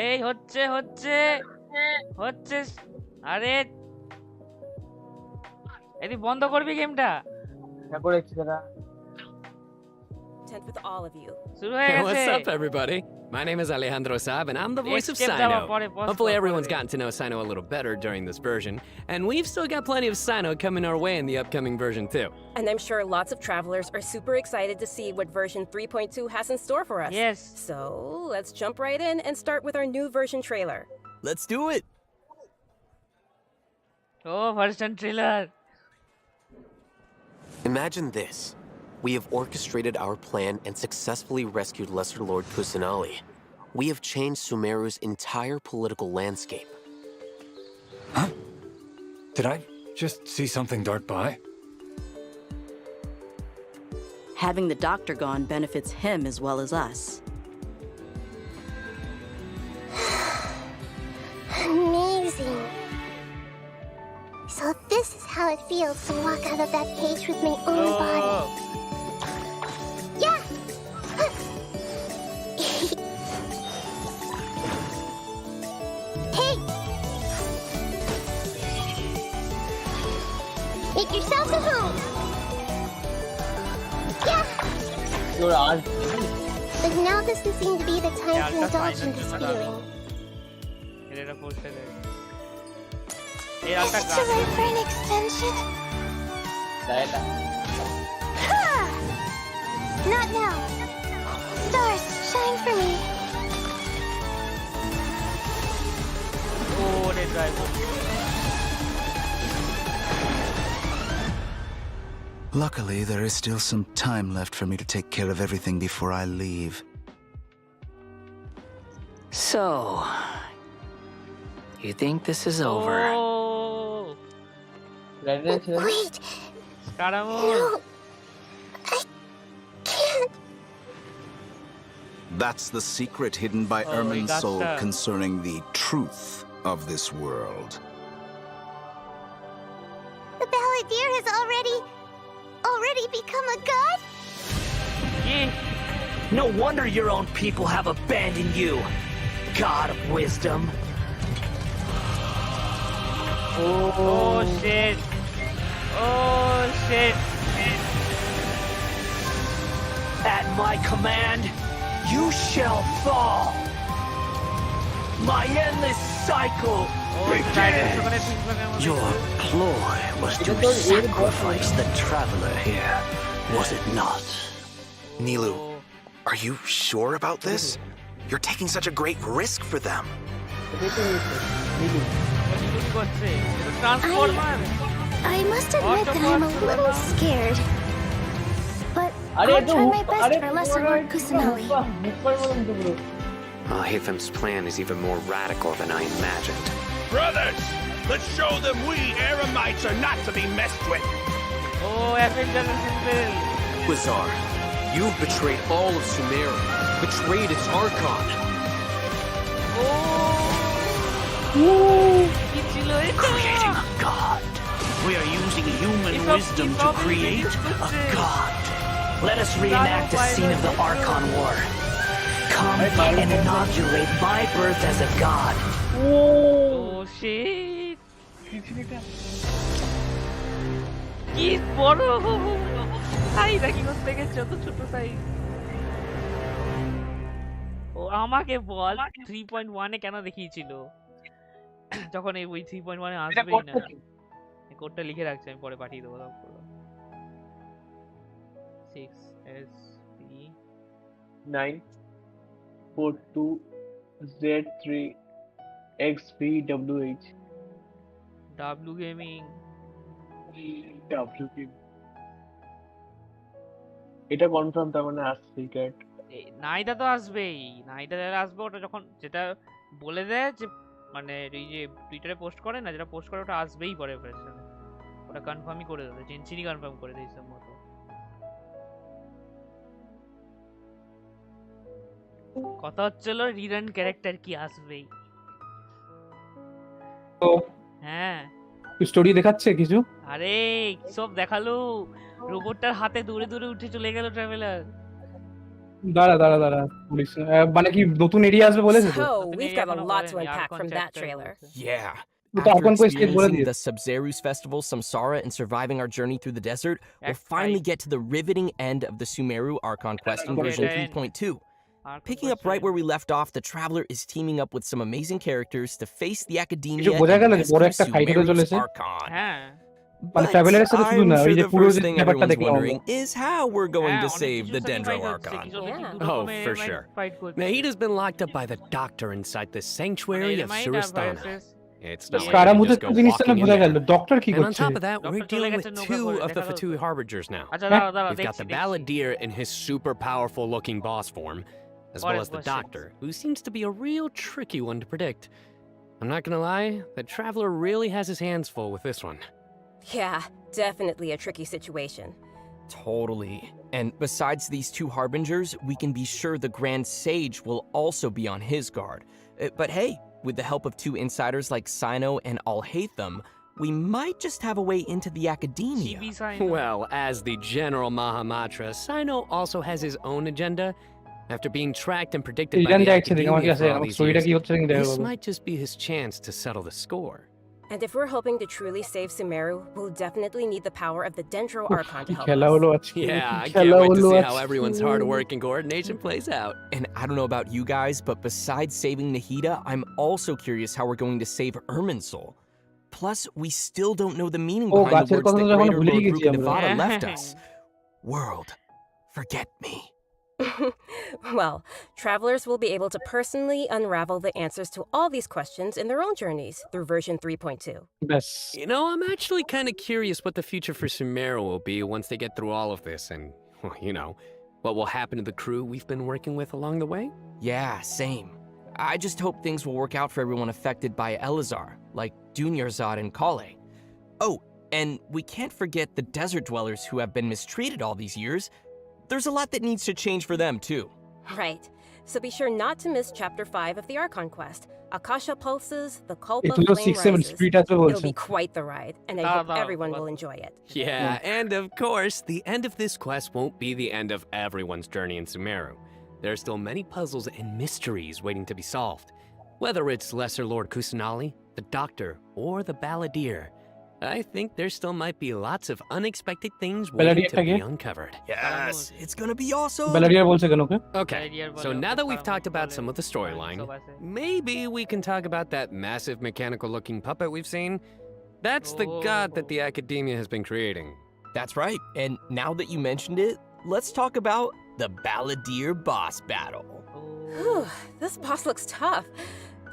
এই হচ্ছে হচ্ছে হচ্ছে। আরে এই বন্ধ করবি গেমটা? করেছি দাদা। With all of you. শুরু হয়ে গেছে। What's up, everybody? My name is Alejandro Saab, and I'm the voice of Sino. Hopefully everyone's gotten to know Sino a little better during this version, and we've still got plenty of Sino coming our way in the upcoming version too. And I'm sure lots of travelers are super excited to see what version 3.2 has in store for us. Yes. So let's jump right in and start with our new version trailer. Let's do it! Oh, version trailer. Imagine this. We have orchestrated our plan and successfully rescued Lesser Lord Kusanali. We have changed Sumeru's entire political landscape. Huh? Did I just see something dart by? Having the doctor gone benefits him as well as us. Amazing. So this is how it feels to walk out of that cage with my own body. Yeah! Hey! Make yourselves at home. Yeah. Your aunt. But now doesn't seem to be the time to indulge in this feeling. Is it too late for an extension? Ha! Not now. Stars, shine for me. Oh, they drive. Luckily, there is still some time left for me to take care of everything before I leave. So, you think this is over? Oh. Wait. Scaramouche. No. I can't. That's the secret hidden by Ermin's soul concerning the truth of this world. The balladeer has already become a god? Yeah. No wonder your own people have abandoned you, god of wisdom. Oh shit. Oh shit. At my command, you shall fall. My endless cycle begins. Your ploy was to sacrifice the traveler here, was it not? Nilou, are you sure about this? You're taking such a great risk for them. I must admit that I'm a little scared. But I'll try my best for Lesser Lord Kusanali. Hathem's plan is even more radical than I imagined. Brothers, let's show them we Eremites are not to be messed with. Oh, Wizar, you've betrayed all of Sumeru, betrayed its Archon. Creating a god. We are using human wisdom to create a god. Let us reenact the scene of the Archon War. Come and inaugurate my birth as a god. Oh shit. কি বড় size কি করতে গেছে তো ছোট size ও আমাকে বল 3.1 এ কেন দেখিয়েছিল যখন এই ওই 3.1 এ আসবেই না এই কোডটা লিখে রাখছি আমি পরে পাঠিয়ে দেবো সব পুরো 6SP 942Z3XVWH W gaming এটা কনফার্ম তার মানে আসছে ক্যাট নাইদা তো আসবেই নাইদা আসবে ওটা যখন যেটা বলে দেয় যে মানে এই যে টুইটারে পোস্ট করে না যেটা পোস্ট করে ওটা আসবেই পরে প্রেশন ওটা কনফার্মই করে দেবে জেনশিনি কনফার্ম করে দেয় সব মতো কথা হচ্ছিল রিরান ক্যারেক্টার কি আসবেই তো হ্যাঁ স্টোরি দেখাচ্ছে কিছু আরে সব দেখালো রোবটটার হাতে দূরে দূরে উঠে চলে গেল ট্রাভেলার দাঁড়া পুলিশ মানে কি নতুন এরিয়া আসবে বলেছে তো So, we've got a lot to unpack from that trailer. Yeah. After experiencing the Sub-Zerus Festival, Samsara, and surviving our journey through the desert, we'll finally get to the riveting end of the Sumeru Archon quest in version 3.2. Picking up right where we left off, the Traveler is teaming up with some amazing characters to face the Academia and rescue Sumeru's Archon. But I'm sure the first thing everyone's wondering is how we're going to save the Dendro Archon. Oh, for sure. Nahida's been locked up by the Doctor inside the Sanctuary of Suristana. It's not like we just go walking in there. And on top of that, we're dealing with two of the Fatui Harbingers now. We've got the Balladeer in his super powerful looking boss form, as well as the Doctor, who seems to be a real tricky one to predict. I'm not gonna lie, the Traveler really has his hands full with this one. Yeah, definitely a tricky situation. Totally. And besides these two Harbingers, we can be sure the Grand Sage will also be on his guard. But hey, with the help of two insiders like Sino and Alhaitham, we might just have a way into the Academia. Well, as the General Mahamatra, Sino also has his own agenda. After being tracked and predicted by the Academia for all these years, this might just be his chance to settle the score. And if we're hoping to truly save Sumeru, we'll definitely need the power of the Dendro Archon to help us. Yeah, I can't wait to see how everyone's hard work and coordination plays out. And I don't know about you guys, but besides saving Nahida, I'm also curious how we're going to save Irminsul. Plus, we still don't know the meaning behind the words that Greater Lord Ruka Nevada left us. World, forget me. Well, travelers will be able to personally unravel the answers to all these questions in their own journeys through version 3.2. Yes. You know, I'm actually kind of curious what the future for Sumeru will be once they get through all of this and, well, you know, what will happen to the crew we've been working with along the way. Yeah, same. I just hope things will work out for everyone affected by Elazar, like Dunyarzad and Kale. Oh, and we can't forget the desert dwellers who have been mistreated all these years. There's a lot that needs to change for them, too. Right. So be sure not to miss Chapter 5 of the Archon Quest. Akasha Pulses, the Cult of Flame Rises. It'll be quite the ride, and I hope everyone will enjoy it. Yeah, and of course, the end of this quest won't be the end of everyone's journey in Sumeru. There are still many puzzles and mysteries waiting to be solved. Whether it's Lesser Lord Kusanali, the Doctor, or the Balladeer, I think there still might be lots of unexpected things waiting to be uncovered. Yes, it's gonna be awesome. Okay, so now that we've talked about some of the storyline, maybe we can talk about that massive mechanical-looking puppet we've seen. That's the god that the Academia has been creating. That's right, and now that you mentioned it, let's talk about the Balladeer boss battle. Whew, this boss looks tough.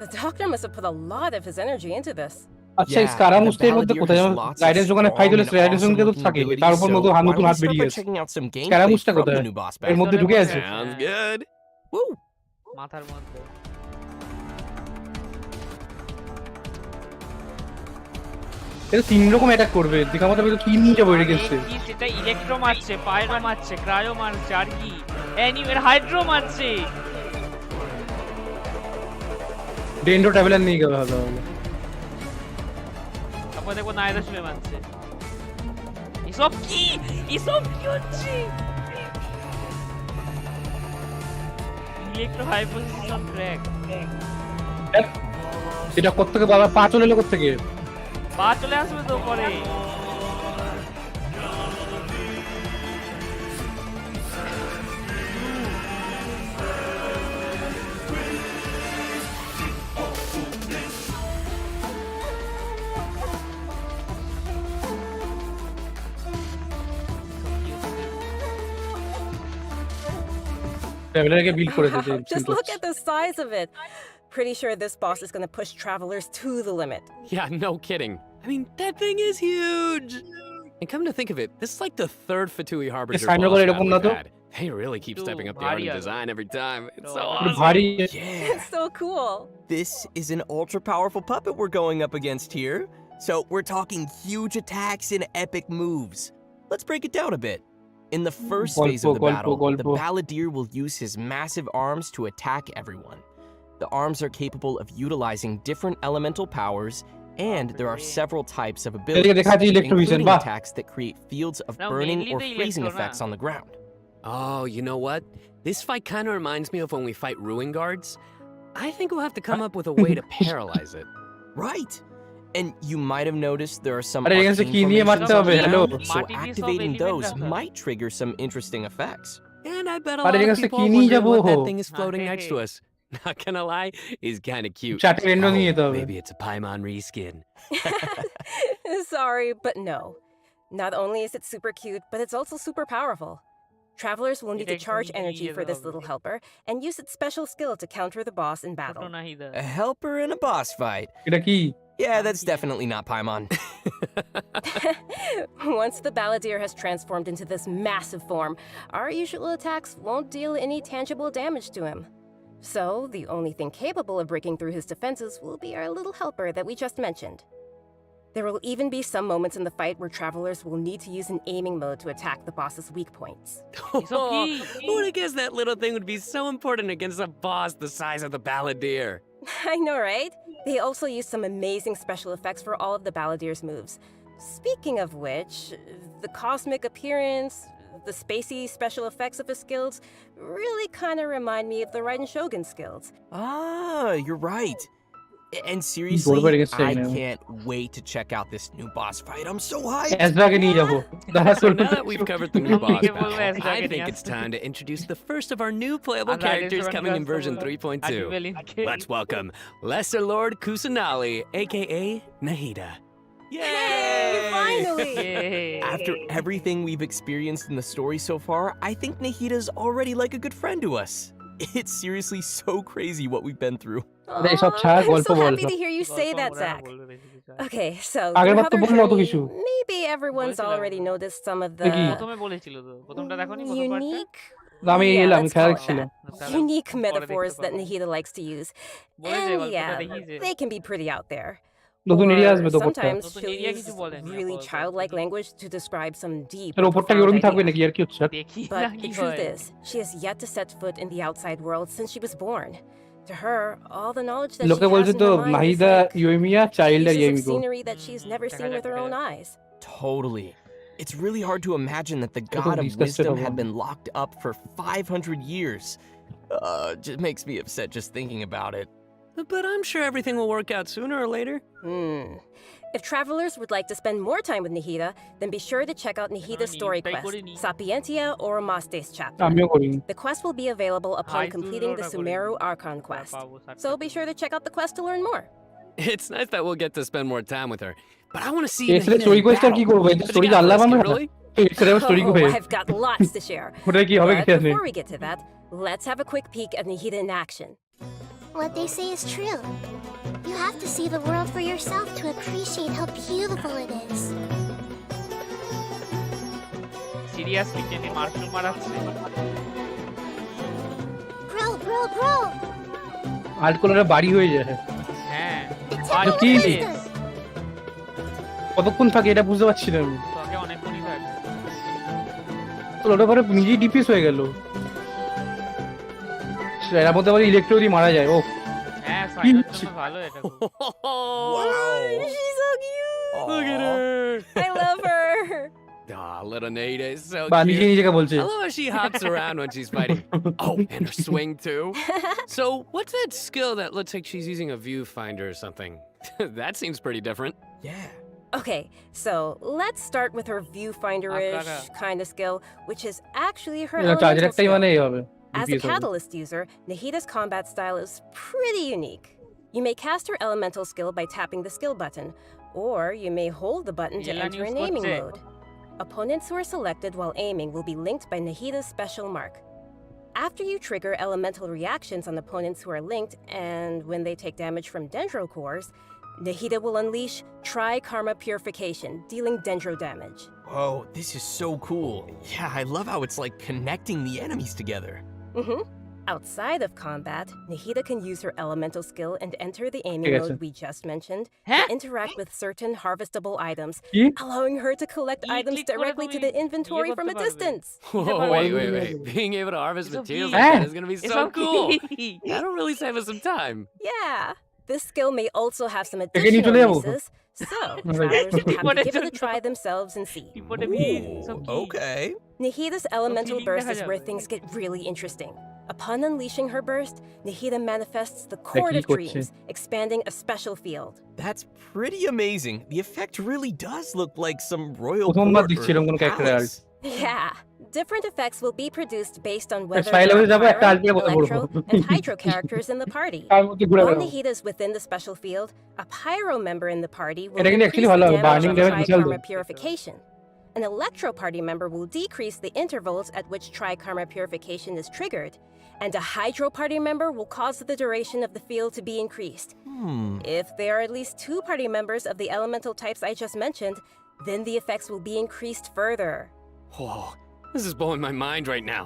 The Doctor must have put a lot of his energy into this. আচ্ছা স্কারামুশ এর মধ্যে কোথায় রাইডেন যখন fight হলো রাইডেন সঙ্গে তো থাকে তার উপর নতুন হাত বেরিয়ে গেছে স্কারামুশটা কোথায় এর মধ্যে ঢুকে আছে Sounds good. Woo! মাথার মধ্যে এটা তিন রকম অ্যাটাক করবে দেখা মতো তো তিন নিয়ে বইরে গেছে কি সেটা ইলেকট্রো মারছে পায়রো মারছে ক্রায়ো মারছে আর কি অ্যানিমের হাইড্রো মারছে ডেন্ড্রো ট্রাভেলার নিয়ে গেল হলো তারপর দেখো নাইদা শুলে মারছে এসব কি হচ্ছে ইলেকট্রো হাইপোসিশন ক্র্যাক এটা কত থেকে বাবা পা চলে এলো কত থেকে পা চলে আসবে তো পরে Just look at the size of it. Pretty sure this boss is gonna push travelers to the limit. Yeah, no kidding. I mean, that thing is huge. And come to think of it, this is like the third Fatui Harbinger boss battle we've had. They really keep stepping up the art and design every time. It's so awesome. Yeah. It's so cool. This is an ultra-powerful puppet we're going up against here. So we're talking huge attacks and epic moves. Let's break it down a bit. In the first phase of the battle, the Balladeer will use his massive arms to attack everyone. The arms are capable of utilizing different elemental powers, and there are several types of abilities, including attacks that create fields of burning or freezing effects on the ground. Oh, you know what? This fight kind of reminds me of when we fight Ruin Guards. I think we'll have to come up with a way to paralyze it. Right. And you might have noticed there are some arcane formations, so activating those might trigger some interesting effects. And I bet a lot of people wonder what that thing is floating next to us. Not gonna lie, is kind of cute. Oh, maybe it's a Paimon reskin. Sorry, but no. Not only is it super cute, but it's also super powerful. Travelers will need to charge energy for this little helper and use its special skill to counter the boss in battle. A helper in a boss fight. Yeah, that's definitely not Paimon. Once the Balladeer has transformed into this massive form, our usual attacks won't deal any tangible damage to him. So, the only thing capable of breaking through his defenses will be our little helper that we just mentioned. There will even be some moments in the fight where travelers will need to use an aiming mode to attack the boss's weak points. Who would have guessed that little thing would be so important against a boss the size of the Balladeer? I know, right? They also use some amazing special effects for all of the Balladeer's moves. Speaking of which, the cosmic appearance, the spacey special effects of his skills really kind of remind me of the Raiden Shogun skills. Ah, you're right. And seriously, I can't wait to check out this new boss fight. I'm so hyped. Now that we've covered the new boss battle, I think it's time to introduce the first of our new playable characters coming in version 3.2. Let's welcome Lesser Lord Kusanali, aka Nahida. Yay! Finally! After everything we've experienced in the story so far, I think Nahida's already like a good friend to us. It's seriously so crazy what we've been through. I'm so happy to hear you say that, Zach. Okay, so maybe everyone's already noticed some of the unique metaphors that Nahida likes to use. And yeah, they can be pretty out there. Or sometimes she'll use really childlike language to describe some deep, profound ideas. But the truth is, she has yet to set foot in the outside world since she was born. To her, all the knowledge that she has in her mind is like pieces of scenery that she's never seen with her own eyes. Totally. It's really hard to imagine that the god of wisdom had been locked up for 500 years. Just makes me upset just thinking about it. But I'm sure everything will work out sooner or later. If travelers would like to spend more time with Nahida, then be sure to check out Nahida's story quest, Sapientia or Mastes chapter. The quest will be available upon completing the Sumeru Archon quest. So be sure to check out the quest to learn more. It's nice that we'll get to spend more time with her, but I want to see Oh, I've got lots to share. But before we get to that, let's have a quick peek at Nahida in action. What they say is true. You have to see the world for yourself to appreciate how beautiful it is. Seriously, Jenny Marshall মারাচ্ছে Bro. Ult কলরে বাড়ি হয়ে যায় হ্যাঁ কি কতক্ষণ থাকে এটা বুঝতে পারছি না আমি তোকে অনেকক্ষণই থাকে তো ওটা পরে নিজেই ডিপিএস হয়ে গেল এর মধ্যে আবার ইলেকট্রো দিয়ে মারা যায় ও হ্যাঁ সাইডের জন্য ভালো এটা She's so cute. Look at her. I love her. Little Nahida is so cute. I love how she hops around when she's fighting. Oh, and her swing too. So, what's that skill that looks like she's using a viewfinder or something? That seems pretty different. Yeah. Okay, so let's start with her viewfinder-ish kind of skill, which is actually her elemental skill. As a catalyst user, Nahida's combat style is pretty unique. You may cast her elemental skill by tapping the skill button, or you may hold the button to enter an aiming mode. Opponents who are selected while aiming will be linked by Nahida's special mark. After you trigger elemental reactions on opponents who are linked, and when they take damage from dendro cores, Nahida will unleash Tri-Karma Purification, dealing dendro damage. Whoa, this is so cool. Yeah, I love how it's like connecting the enemies together. Outside of combat, Nahida can use her elemental skill and enter the aiming mode we just mentioned to interact with certain harvestable items, allowing her to collect items directly to the inventory from a distance. Whoa, wait. Being able to harvest materials like that is going to be so cool. That'll really save us some time. Yeah. This skill may also have some additional uses, so travelers will have to give it a try themselves and see. Okay. Nahida's elemental burst is where things get really interesting. Upon unleashing her burst, Nahida manifests the Court of Dreams, expanding a special field. That's pretty amazing. The effect really does look like some royal court or palace. Yeah. Different effects will be produced based on whether there are pyro, electro, and hydro characters in the party. While Nahida is within the special field, a pyro member in the party will increase the damage of Tri-Karma Purification. An electro party member will decrease the intervals at which Tri-Karma Purification is triggered, and a hydro party member will cause the duration of the field to be increased. If there are at least 2 party members of the elemental types I just mentioned, then the effects will be increased further. Whoa, this is blowing my mind right now.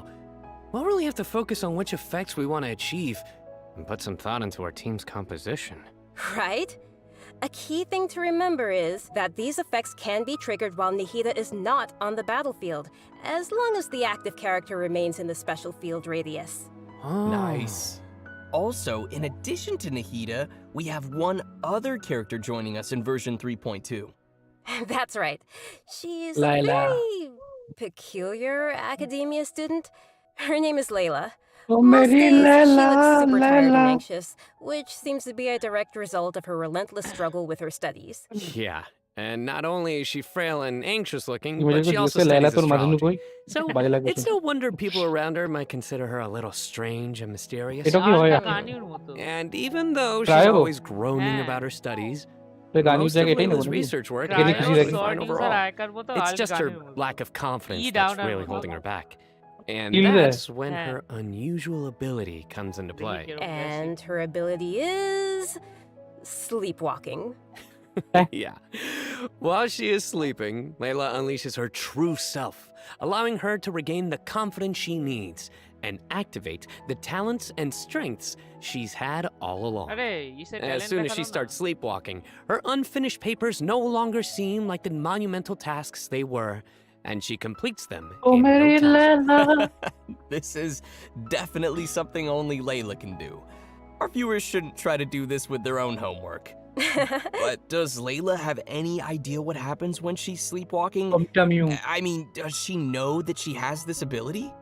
We'll really have to focus on which effects we want to achieve and put some thought into our team's composition. Right? A key thing to remember is that these effects can be triggered while Nahida is not on the battlefield, as long as the active character remains in the special field radius. Nice. Also, in addition to Nahida, we have one other character joining us in version 3.2. That's right. She's a very peculiar academia student. Her name is Layla. Most days, she looks super tired and anxious, which seems to be a direct result of her relentless struggle with her studies. Yeah, and not only is she frail and anxious looking, but she also studies astrology. So it's no wonder people around her might consider her a little strange and mysterious. And even though she's always groaning about her studies, most of Layla's research work is actually fine overall. It's just her lack of confidence that's really holding her back. And that's when her unusual ability comes into play. And her ability is sleepwalking. Yeah. While she is sleeping, Layla unleashes her true self, allowing her to regain the confidence she needs and activate the talents and strengths she's had all along. As soon as she starts sleepwalking, her unfinished papers no longer seem like the monumental tasks they were, and she completes them in no time. This is definitely something only Layla can do. Our viewers shouldn't try to do this with their own homework. But does Layla have any idea what happens when she's sleepwalking? I mean, does she know that she has this ability?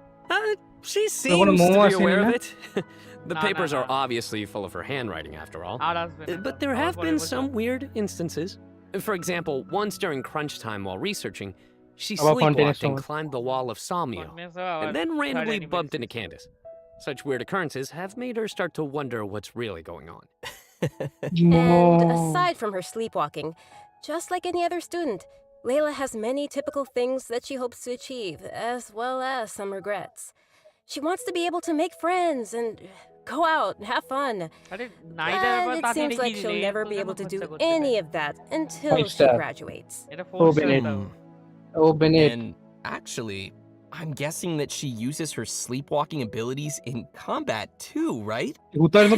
She seems to be aware of it. The papers are obviously full of her handwriting, after all. But there have been some weird instances. For example, once during crunch time while researching, she sleepwalked and climbed the wall of Sawmill, and then randomly bumped into Candace. Such weird occurrences have made her start to wonder what's really going on. And aside from her sleepwalking, just like any other student, Layla has many typical things that she hopes to achieve, as well as some regrets. She wants to be able to make friends and go out and have fun. And it seems like she'll never be able to do any of that until she graduates. And actually, I'm guessing that she uses her sleepwalking abilities in combat too, right? You bet.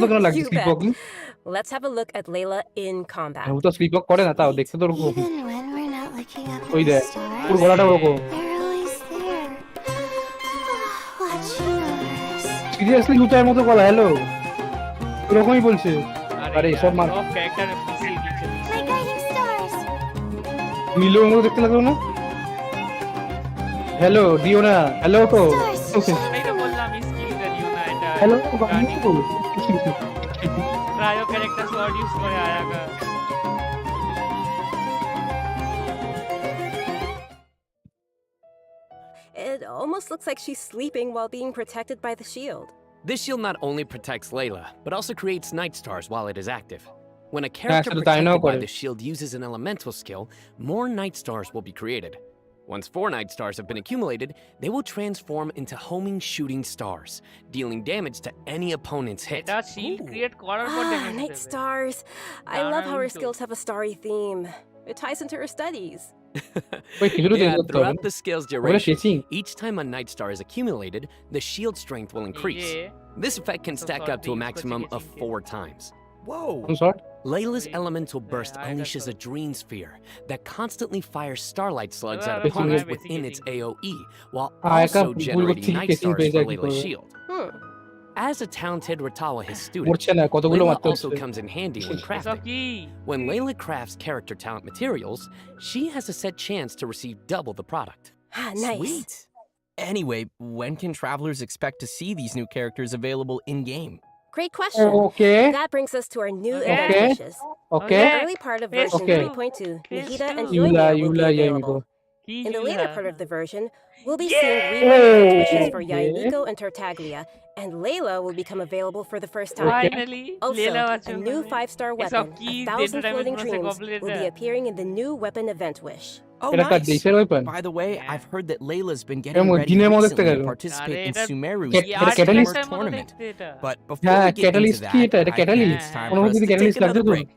Let's have a look at Layla in combat. Even when we're not looking up at the stars, they're always there. Watch yours. Seriously, হুতার মতো গলা hello এরকমই বলছে আরে সব মার My guiding stars. মিলোর মতো দেখতে লাগলো না হ্যালো দিও না হ্যালো তো hello cryo character slot use करे आएगा It almost looks like she's sleeping while being protected by the shield. This shield not only protects Layla, but also creates night stars while it is active. When a character protected by the shield uses an elemental skill, more night stars will be created. Once 4 night stars have been accumulated, they will transform into homing shooting stars, dealing damage to any opponent's hit. Night stars. I love how her skills have a starry theme. It ties into her studies. Yeah, throughout the skill's duration, each time a night star is accumulated, the shield strength will increase. This effect can stack up to a maximum of 4 times. Whoa! Layla's elemental burst unleashes a dream sphere that constantly fires starlight slugs at opponents within its AoE, while also generating night stars for Layla's shield. As a talented Ratawa student, Layla also comes in handy when crafting. When Layla crafts character talent materials, she has a set chance to receive double the product. Nice. Sweet. Anyway, when can travelers expect to see these new characters available in-game? Great question. Okay. That brings us to our new event wishes. Okay. In the early part of version 3.2, Nahida and eula will be available. In the later part of the version, we'll be seeing event wishes for Yainiko and Tartaglia, and Layla will become available for the first time. Finally, also, a new 5-star weapon, 1,000 Floating Dreams, will be appearing in the new weapon event wish. Oh, nice. By the way, I've heard that Layla's been getting ready recently to participate in Sumeru's Esports tournament. But before we get into that, I think it's time for us to take another break.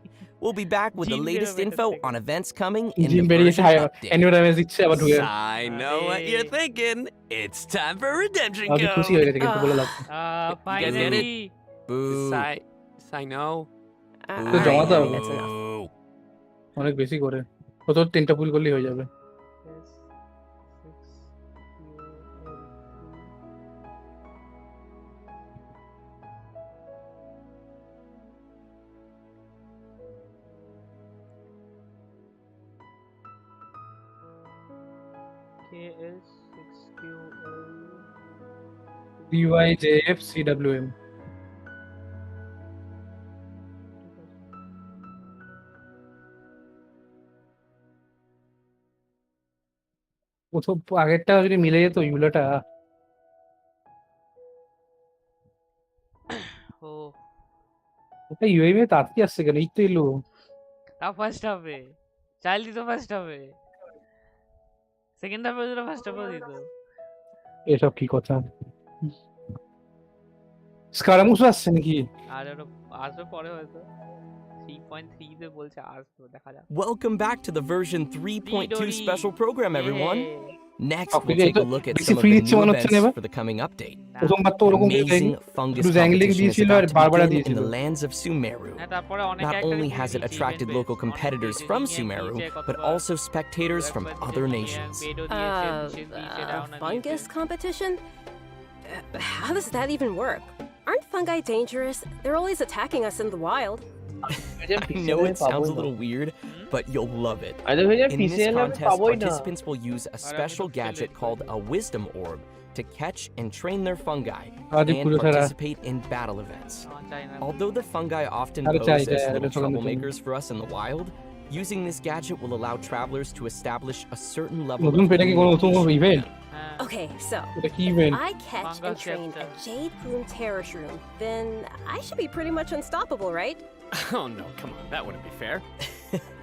We'll be back with the latest info on events coming in the version update. I know what you're thinking. It's time for Redemption Go. Finally. Boo. I know. That's enough. অনেক বেশি করে কত 3টা ফুল করলেই হয়ে যাবে KS 6QL BYJFCWM প্রথম আগেরটা যদি মিলে যেত ইউলাটা ও ওটা ইউএম এ তাড়াতাড়ি আসছে কেন এই তো এলো তা ফার্স্ট হবে চাইল্ড তো ফার্স্ট হবে সেকেন্ড হাফে তো ফার্স্ট হবে দিত এসব কি কথা স্কারামুশ আসছে নাকি আর ওটা আসবে পরে হয়তো 3.3 তে বলছে আসবে দেখা যাক Welcome back to the version 3.2 special program, everyone. Next, Okay, we'll take a look at some of the new events for the coming update. Amazing fungus competition is about to begin in the lands of Sumeru. Not only has it attracted local competitors from Sumeru, but also spectators from other nations. Fungus competition? How does that even work? Aren't fungi dangerous? They're always attacking us in the wild. I know it sounds a little weird, but you'll love it. In this contest, participants will use a special gadget called a wisdom orb to catch and train their fungi and participate in battle events. Although the fungi often pose as little troublemakers for us in the wild, using this gadget will allow travelers to establish a certain level of communication. Okay, so I catch and train a jade plume terror shroom, then I should be pretty much unstoppable, right? Oh no, come on, that wouldn't be fair.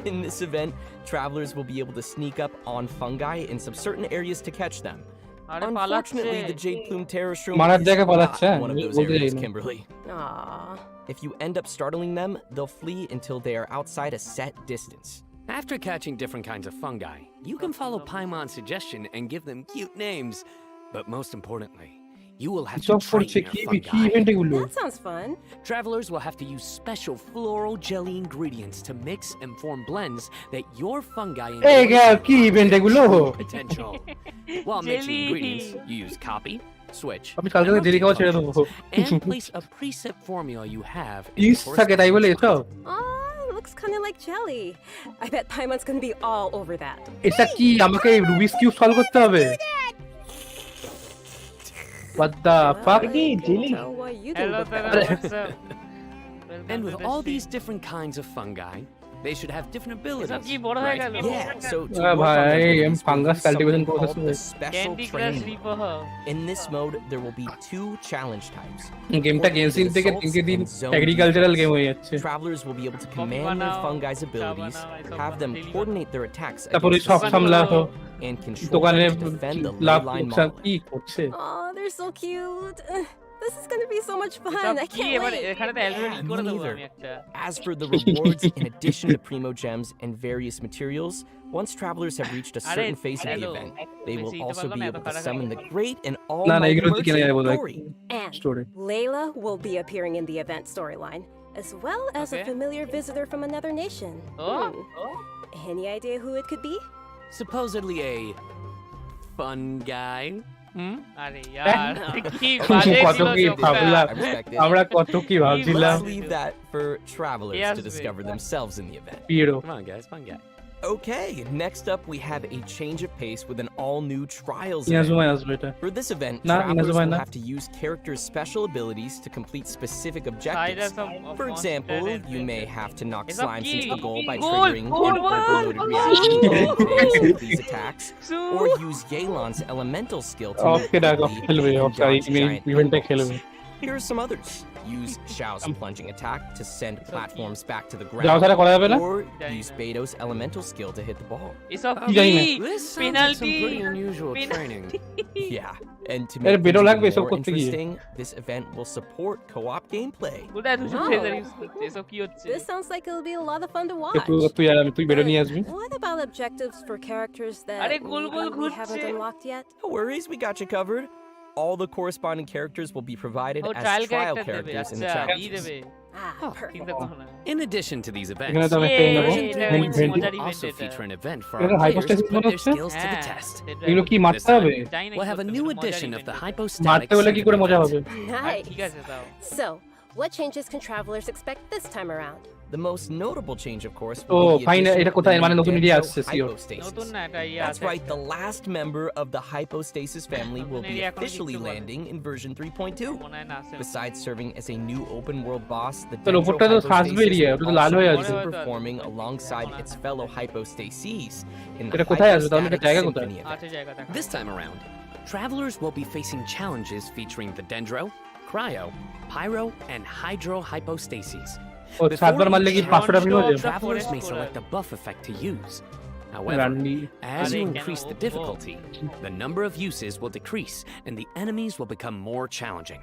In this event, travelers will be able to sneak up on fungi in some certain areas to catch them. Unfortunately, the jade plume terror shroom is not one of those areas, Kimberly. Aww. If you end up startling them, they'll flee until they are outside a set distance. After catching different kinds of fungi, you can follow Paimon's suggestion and give them cute names. But most importantly, you will have to train your fungi. That sounds fun. Travelers will have to use special floral jelly ingredients to mix and form blends that your fungi enjoy potential. While mixing ingredients, you use copy, switch, and place a preset formula you have in looks kind of like jelly. I bet Paimon's gonna be all over that. এটা কি আমাকে Rubik's cube solve করতে হবে What the fuck? And with all these different kinds of fungi, they should have different abilities. Right? Yeah, so to fungus cultivation process the special training. In this mode, there will be 2 challenge types. গেমটা Genshin থেকে তিনকে দিন agricultural game হয়ে যাচ্ছে Travelers will be able to command their fungi's abilities, have them coordinate their attacks তারপরে সব সামলাতো and control দোকানে them to defend the love line লোকসান কি করছে Oh, they're so cute. This is gonna be so much fun. I can't wait. As for the rewards, in addition to Primogems and various materials, once travelers have reached a certain phase of the event, they will also be able to summon the great and almighty And Layla will be appearing in the event storyline, as well as a familiar visitor from another nation. Any idea who it could be? Supposedly a fun guy. আমরা কত কি ভাবছিলাম Let's leave that for travelers to discover themselves in the event. Come on, guys, fun guy. Okay, next up we have a change of pace with an all-new Trials event. For this event, travelers will have to use characters' special abilities to complete specific objectives. For example, you may have to knock slimes into the goal by triggering an overloaded reaction to these attacks, or use Yelan's elemental skill to Here are some others. Use Xiao's plunging attack to send platforms back to the ground, or use Beto's elemental skill to hit the ball. It's a penalty. This sounds like some pretty unusual training. Yeah, and to make it more interesting, this event will support co-op gameplay. This sounds like it'll be a lot of fun to watch. What about objectives for characters that we haven't unlocked yet? No worries, we got you covered. All the corresponding characters will be provided as trial characters in the challenges. In addition to these events, version 3.2 will also feature an event for our players to put their skills to the test. This time, we'll have a new edition of the hypostatic Nice. So, what changes can travelers expect this time around? The most notable change, of course, Oh, will be the fine. addition এটা of কোথায় the মানে new নতুন area Dendro আসছে sure. hypostasis. ইয়ে That's right, the last member of the hypostasis family will be officially landing in version 3.2. Besides serving as a new open world boss, the তোর Dendro উপরটা তো থাকবে area, ওটা তো লাল hypostasis হয়ে will আছে। also be performing alongside its fellow hypostases in the এটা কোথায় আছে তাহলে এটা hypostatic জায়গা কোথায়? symphony event. This time around, travelers will be facing challenges featuring the Dendro, Cryo, Pyro, and Hydro hypostases. ও সাতবার মারলে কি 500 টা প্রিমোজেম? Travelers may select a buff effect to use. However, as you increase the difficulty, the number of uses will decrease and the enemies will become more challenging.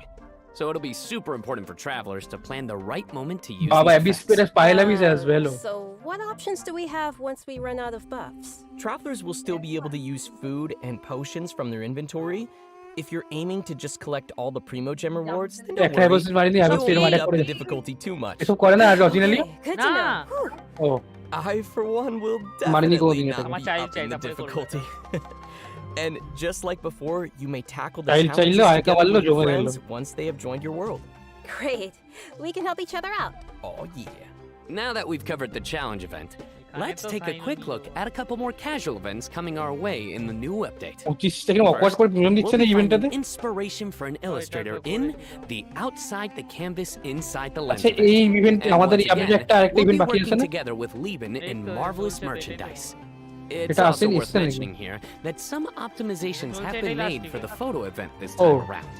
So it'll be super important for travelers to plan the right moment to use Baba these Abyss effects. Spirit Pile Abyss as well. So what options do we have once we run out of buffs? Travelers will still be able to use food and potions from their inventory. If you're aiming to just collect all the Primogem rewards, then don't worry, don't eat up the difficulty too much. এসব করে না আগে originally? Good to know. ও I, for one, will মারিনি definitely কোনদিন এটা। not be upping the difficulty. And just like before, you may tackle the Child challenges child together lo with your jogo friends hello. once they have joined your world. Great. We can help each other out. Oh yeah. Now that we've covered the challenge event, let's take a quick look at a couple more casual events coming our way in the new update. 25 থেকে awkward করে premium দিচ্ছে না We'll be ইভেন্টটাতে? finding inspiration for an illustrator in the outside the canvas inside the lens আচ্ছা event. এই event And আমাদের once update again, একটা আরেকটা we'll be event বাকি আছে working না? together with Lieben in marvelous merchandise. It's এটা also আসেনি, worth এসছে নাকি? mentioning here that some optimizations have been made for the photo event this Oh. time around.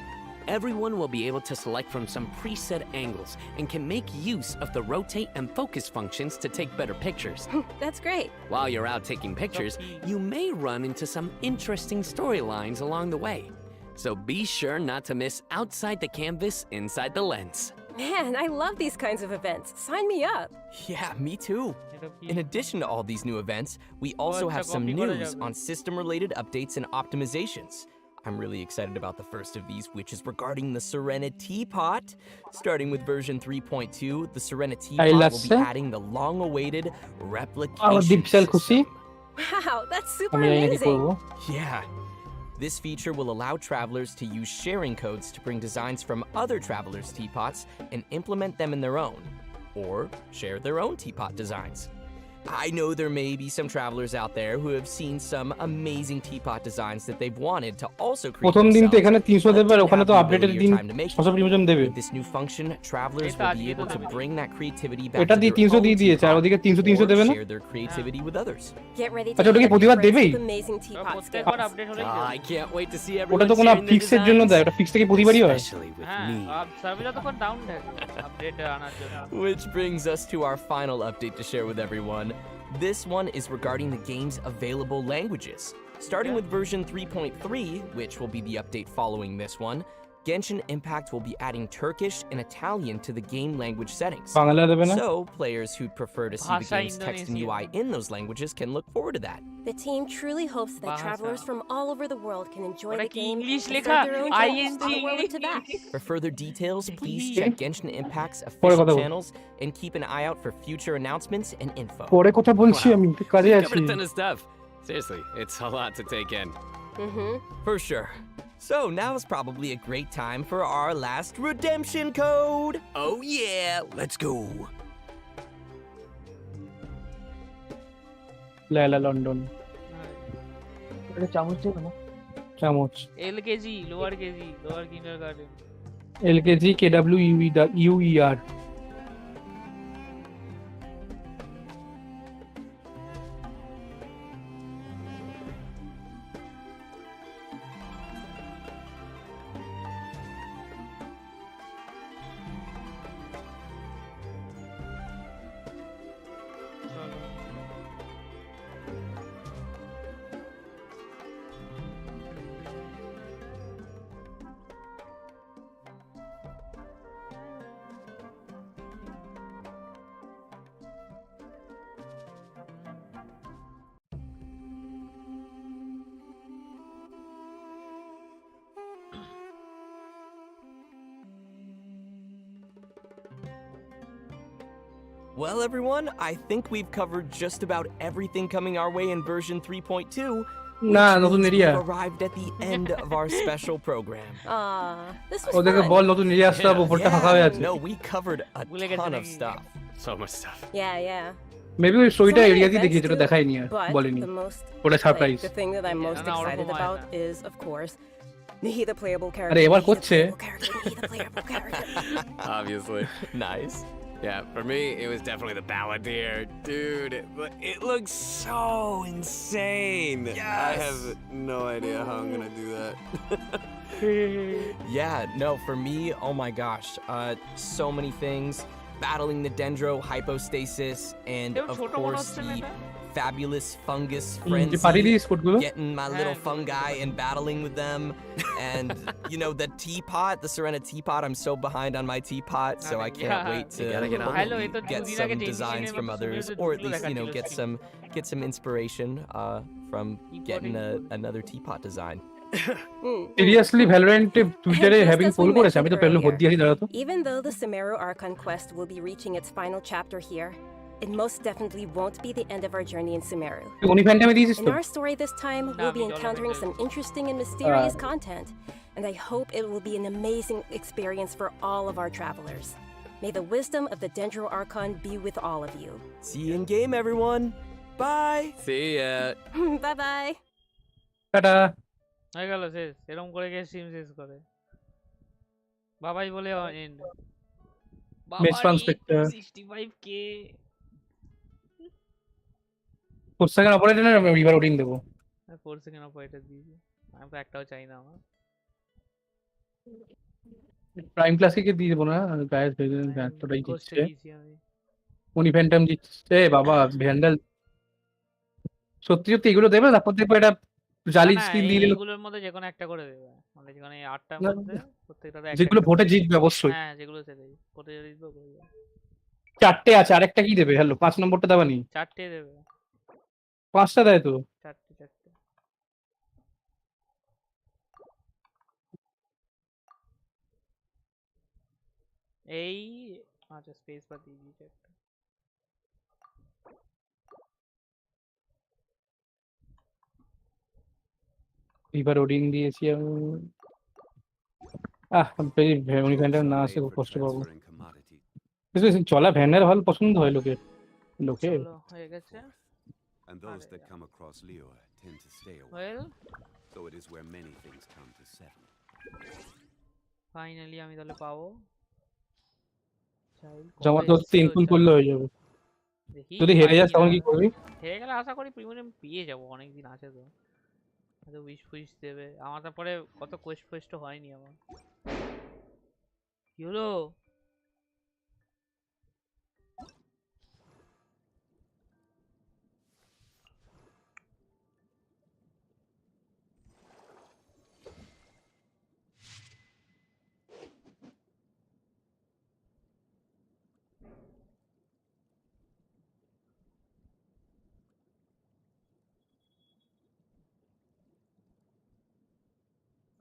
Everyone will be able to select from some preset angles and can make use of the rotate and focus functions to take better pictures. That's great. While you're out taking pictures, you may run into some interesting storylines along the way. So be sure not to miss outside the canvas, inside the lens. Man, I love these kinds of events. Sign me up. Yeah, me too. In addition to all these new events, we also have some news on system-related updates and optimizations. I'm really excited about the first of these, which is regarding the Serena Teapot. Starting with version 3.2, the Serena Teapot will be adding the long-awaited replication system. Wow, that's super amazing. Yeah. This feature will allow travelers to use sharing codes to bring designs from other travelers' teapots and implement them in their own, or share their own teapot designs. I know there may be some travelers out there who have seen some amazing teapot designs that they've wanted to also create প্রথম দিন তো এখানে 300 দেবে আর ওখানে তো themselves. আপডেটের দিন 600 premium দেবে। With this new function, travelers will be able to bring that creativity back এটা to দিয়ে their 300 own দিয়ে দিয়েছে আর ওদিকে 300 300 দেবে না? share their creativity with others. Get ready to আচ্ছা ওটা কি প্রতিবার দেবেই? amazing teapot I can't wait to see ওটা everyone তো কোনো sharing their ফিক্সের জন্য দেয়, ওটা ফিক্স থেকে প্রতিবারই হয়। especially with হ্যাঁ me. সার্ভার যতক্ষণ ডাউন থাকে আপডেট আনার জন্য। Which brings us to our final update to share with everyone. This one is regarding the game's available languages. Starting with version 3.3, which will be the update following this one, Genshin Impact will be adding Turkish and Italian to the game language settings. Bangla দেবে না? So, players who'd prefer to see the game's text and UI in those languages can look forward to that. The team truly hopes that travelers from all over the world can enjoy the game English and লেখা, serve their own jobs ING on the world to back. For further details, please check Genshin Impact's official কথা বল। channels and keep an eye out for future announcements and info. পরে কথা বলছি আমি একটু কাজে আছি। Covered a ton of stuff. Seriously, it's a lot to take in. For sure. So now is probably a great time for our last redemption code. Oh yeah, let's go. লালা London এটা চামচ ছিল না? চামচ LKG lower KG lower kindergarten LKG কেডব্লিউইউইআর Well, everyone, I think we've covered just about everything coming our way in version 3.2. না নতুন We've area arrived at the end of our special program. This was ওদেরকে fun. বল নতুন area আসতে হবে উপরটা ফাঁকা হয়ে আছে No, we covered a ton of stuff. So much stuff. Yeah. Maybe ওই স্টোরিটা এরিয়াতে দেখিয়েছে, ওটা দেখাইনি আর But বলেনি, the most, ওটা surprise. the thing that I'm most excited about is, of course, Nahida playable character. আরে এবার করছে। Nahida playable character. Obviously. Nice. Yeah, for me, it was definitely the balladeer. Dude, it looks so insane. Yes. I have no idea how I'm gonna do that. Yeah, no, for me, oh my gosh, so many things. Battling the dendro hypostasis, and of course the fabulous fungus frenzy, getting my little fungi and battling with them. And you know, the teapot, the Serena teapot, I'm so behind on my teapot, so I can't wait to get some designs from others, or at least, you know, get some inspiration from getting another teapot design. Seriously, Valorant Twitter having poll করেছে, আমি তো পেলো vote দিয়েছি দাঁড়া তো। Even though the Sumeru Archon quest will be reaching its final chapter here, it most definitely won't be the end of our journey in Sumeru. In our story this time, we'll be encountering some interesting and mysterious content, and I hope it will be an amazing experience for all of our travelers. May the wisdom of the Dendro Archon be with all of you. See you in game, everyone. Bye. See ya. Bye-bye. Tata. হয়ে গেল শেষ, এরকম করে গিয়ে stream শেষ করে বাবাই বলে এন্ড। বেস্ট ট্রান্সপেক্টর 65k 4 সেকেন্ড অপারেটর না, আমি রিভার ওডিং দেব। 4 সেকেন্ড অপারেটর দিয়েছি, আমি তো একটাও চাই না আমার। প্রাইম ক্লাসিকে দিয়ে দেব না, গাইস এতটাই দিচ্ছে। উনি ফ্যান্টম দিচ্ছে বাবা, ভ্যান্ডাল সত্যি সত্যি এগুলো দেবে, তারপর দেখো এটা জালি স্কিন দিয়ে দিল। এগুলোর মধ্যে যে কোনো একটা করে দেবে, মানে যেখানে 8টার মধ্যে প্রত্যেকটাতে একটা, যেগুলো ভোটে জিতবে অবশ্যই। হ্যাঁ যেগুলো সেটাই ভোটে জিতবে করে দেবে। 4টে আছে, আরেকটা কি দেবে? হ্যালো 5 নম্বরটা দেবানি? 4টে দেবে। 5টা দেয় তো? 4টে। এই আচ্ছা স্পেস বার দিয়ে দিয়েছে একটা। রিভার ওডিং দিয়েছি আমি। উনি ফ্যান্টার না আসে খুব কষ্ট পাবো। চলা ভ্যানের হল পছন্দ হয় লোকে হয়ে গেছে। And those that come across Leo tend to stay away. Well, though it is where many things come to settle. Finally আমি তাহলে পাবো। জমা তো 3 ফুল করলে হয়ে যাবে। যদি হেরে যাস তখন কি করবি? হেরে গেলে আশা করি প্রিমিয়াম পেয়ে যাব, অনেক দিন আছে তো। আচ্ছা উইশ ফুইশ দেবে আমার, তারপরে কত কোয়েস্ট হয়নি আমার। কি হলো?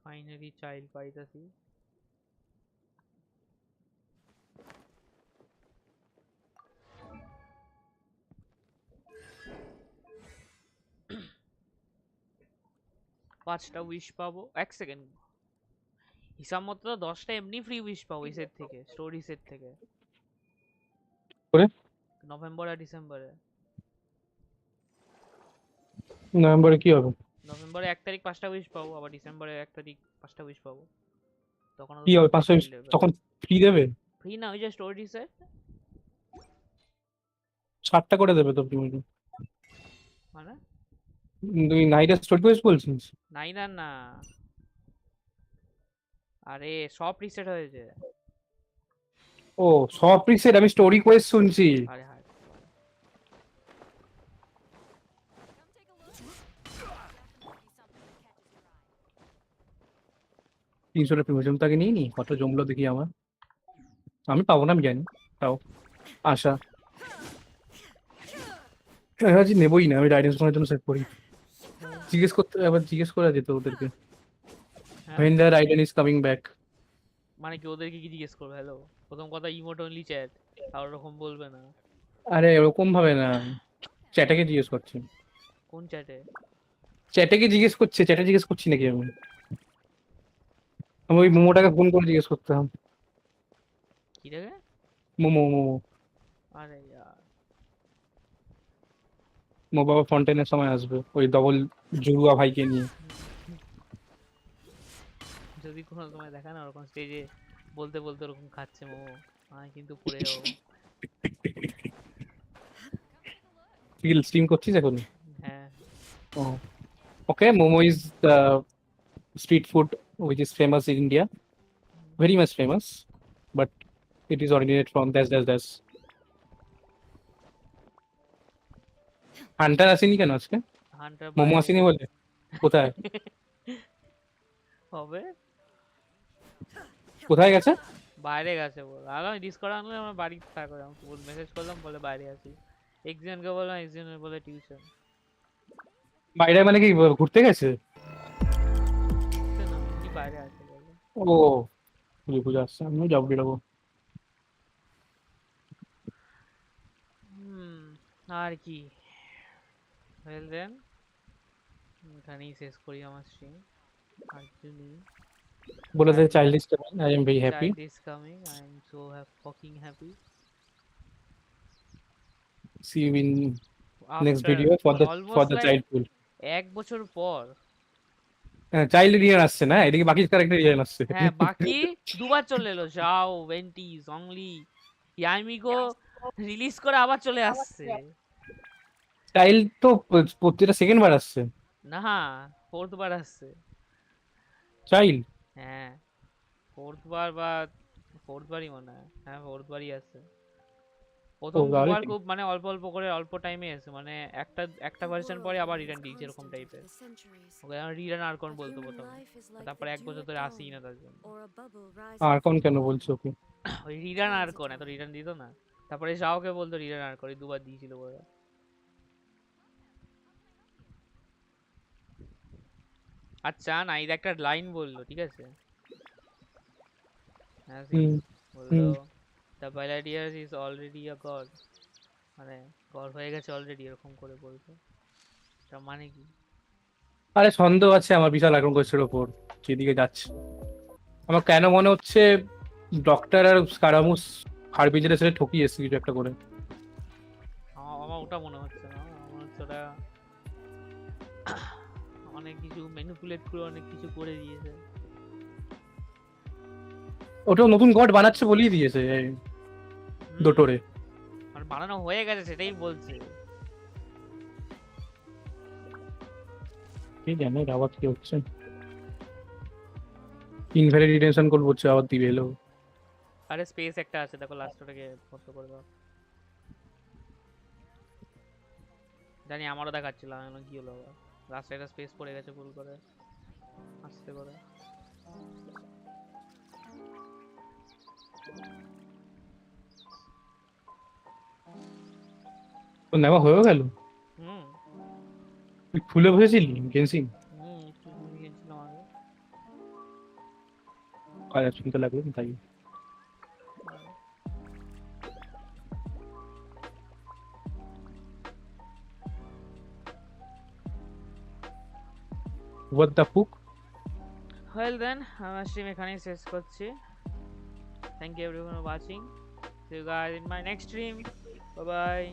ফাইনালি চাইল্ড পাইতাছি। পাঁচটা উইশ পাবো। এক সেকেন্ড, হিসাব মতো তো 10টা এমনি ফ্রি উইশ পাবো এই সেট থেকে, স্টোরি সেট থেকে। নভেম্বর আর ডিসেম্বরে। নভেম্বরে কি হবে? নভেম্বরে 1 তারিখ 5টা উইশ পাবো, আবার ডিসেম্বরে 1 তারিখ 5টা উইশ পাবো। তখন কি হবে? 5টা উইশ তখন ফ্রি দেবে? ফ্রি না, ওই যে স্টোরি সেট 7টা করে দেবে তো প্রিমিয়াম। মানে তুই নাইডা স্টোরি কোয়েস্ট বলছিস? না আরে সব রিসেট হয়েছে। ও সব রিসেট, আমি স্টোরি কোয়েস্ট শুনছি। আরে হায়, তিনশোটা প্রিমিয়াম তাকে নিয়ে নি, কত জমলো দেখি আমার। আমি পাবো না আমি জানি, তাও আশা আজ নেবই না। আমি রাইডেন্স করার জন্য সেট করি, জিজ্ঞেস করা যেত ওদেরকে। when the raiden is coming back, মানে কি ওদেরকে কি জিজ্ঞেস করবে? হ্যালো, প্রথম কথা ইমোট অনলি চ্যাট, আর এরকম বলবে না। আরে এরকম ভাবে না, চ্যাটাকে জিজ্ঞেস করছি। কোন চ্যাটে? চ্যাটাকে জিজ্ঞেস করছে, চ্যাটে জিজ্ঞেস করছি নাকি আমি? আমি ওই মোমোটাকে ফোন করে জিজ্ঞেস করতাম। কি রে? মোমো আরে यार মোবাইল ফন্টেনের সময় আসবে ওই ডবল জুয়া ভাইকে নিয়ে। যদি কোনো সময় দেখা না ওরকম স্টেজে বলতে বলতে ওরকম খাচ্ছে মোমো, আমি কিন্তু পড়ে যাবো। তুই স্ট্রিম করছিস এখন? হ্যাঁ। Okay, momo is the street food which is famous in India, very much famous, but it is originated from dash. Hunter আসেনি কেন আজকে? মোমো আসেনি বলে? কোথায় হবে? কোথায় গেছে? বাইরে গেছে বল। আমি ডিসকর্ড আনলে আমার বাড়ি থাকো, আমি বল মেসেজ করলাম বলে বাইরে আছি। একজনকে বললাম, একজনের বলে টিউশন। বাইরে মানে কি ঘুরতে গেছে? না, কি বাইরে আছে বলে। ও বুঝে আসছে, আমিও যাবো বেরোবো। আর কি ওয়েল দেন এখানেই শেষ করি আমার স্ট্রিম। আর কিছু নেই। বলে দে child is coming, I am very happy. Child is coming, I am so fucking happy. See you in next video for the child pool. এক বছর পর চাইল্ড রিয়ান আসছে না, এদিকে বাকি ক্যারেক্টার রিয়ান আসছে। হ্যাঁ বাকি দুবার চলে এলো, যাও ভেন্টি জংলি ইয়ামিগো রিলিজ করে আবার চলে আসছে। চাইল্ড তো প্রত্যেকটা সেকেন্ড বার আসছে না, ফোর্থ বার আসছে চাইল্ড। হ্যাঁ ফোর্থ বার বা ফোর্থ বারই মনে হয়। হ্যাঁ ফোর্থ বারই আসছে। প্রথম দুবার খুব মানে অল্প অল্প করে অল্প টাইমে এসে মানে একটা ভার্সন পরে আবার রিটার্ন দিয়েছে এরকম টাইপের। ওকে আমি রিটার্ন আরকন বলতো প্রথম, তারপরে এক বছর ধরে আসেই না তার জন্য। আরকন কেন বলছো ওকে? ওই রিটার্ন আরকন এত রিটার্ন দিত না, তারপরে যাওকে বলতো রিটার্ন আরকন, দুবার দিয়েছিল বলে। আচ্ছা নাইদা একটা লাইন বললো, ঠিক আছে? হ্যাঁ বললো The Palladius is already a god, মানে গড হয়ে গেছে অলরেডি, এরকম করে বলতো। এটা মানে কি? আরে সন্দেহ আছে আমার বিশাল আক্রমণ কোর্সের উপর যেদিকে যাচ্ছে। আমার কেন মনে হচ্ছে ডক্টর আর স্কারামুস হারবিঞ্জারের সাথে ঠকিয়ে এসেছে কিছু একটা করে। আমার ওটা মনে হচ্ছে না, আমার হচ্ছে ওটা অনেক কিছু ম্যানিপুলেট করে অনেক কিছু করে দিয়েছে। ওটা নতুন গড বানাচ্ছে বলেই দিয়েছে দুটোরে, আর বানানো হয়ে গেছে সেটাই বলছে। কি জানে আবার কি হচ্ছে। ইনভ্যালিড রিটেনশন কোড বলছে আবার দিবে এলো। আরে স্পেস একটা আছে দেখো, লাস্টটাকে বন্ধ করে দাও। জানি আমারও দেখাচ্ছিল, আমি কি হলো আবার লাস্টে একটা স্পেস পড়ে গেছে ভুল করে আস্তে করে। তো নেওয়া হয়ে গেল। তুই খুলে বসেছিলি গেনশিন? আরে শুনতে লাগলো তাই। What the fuck? Well then, আমার স্ট্রিম এখানেই শেষ করছি। Thank you everyone for watching. See you guys in my next stream. Bye bye.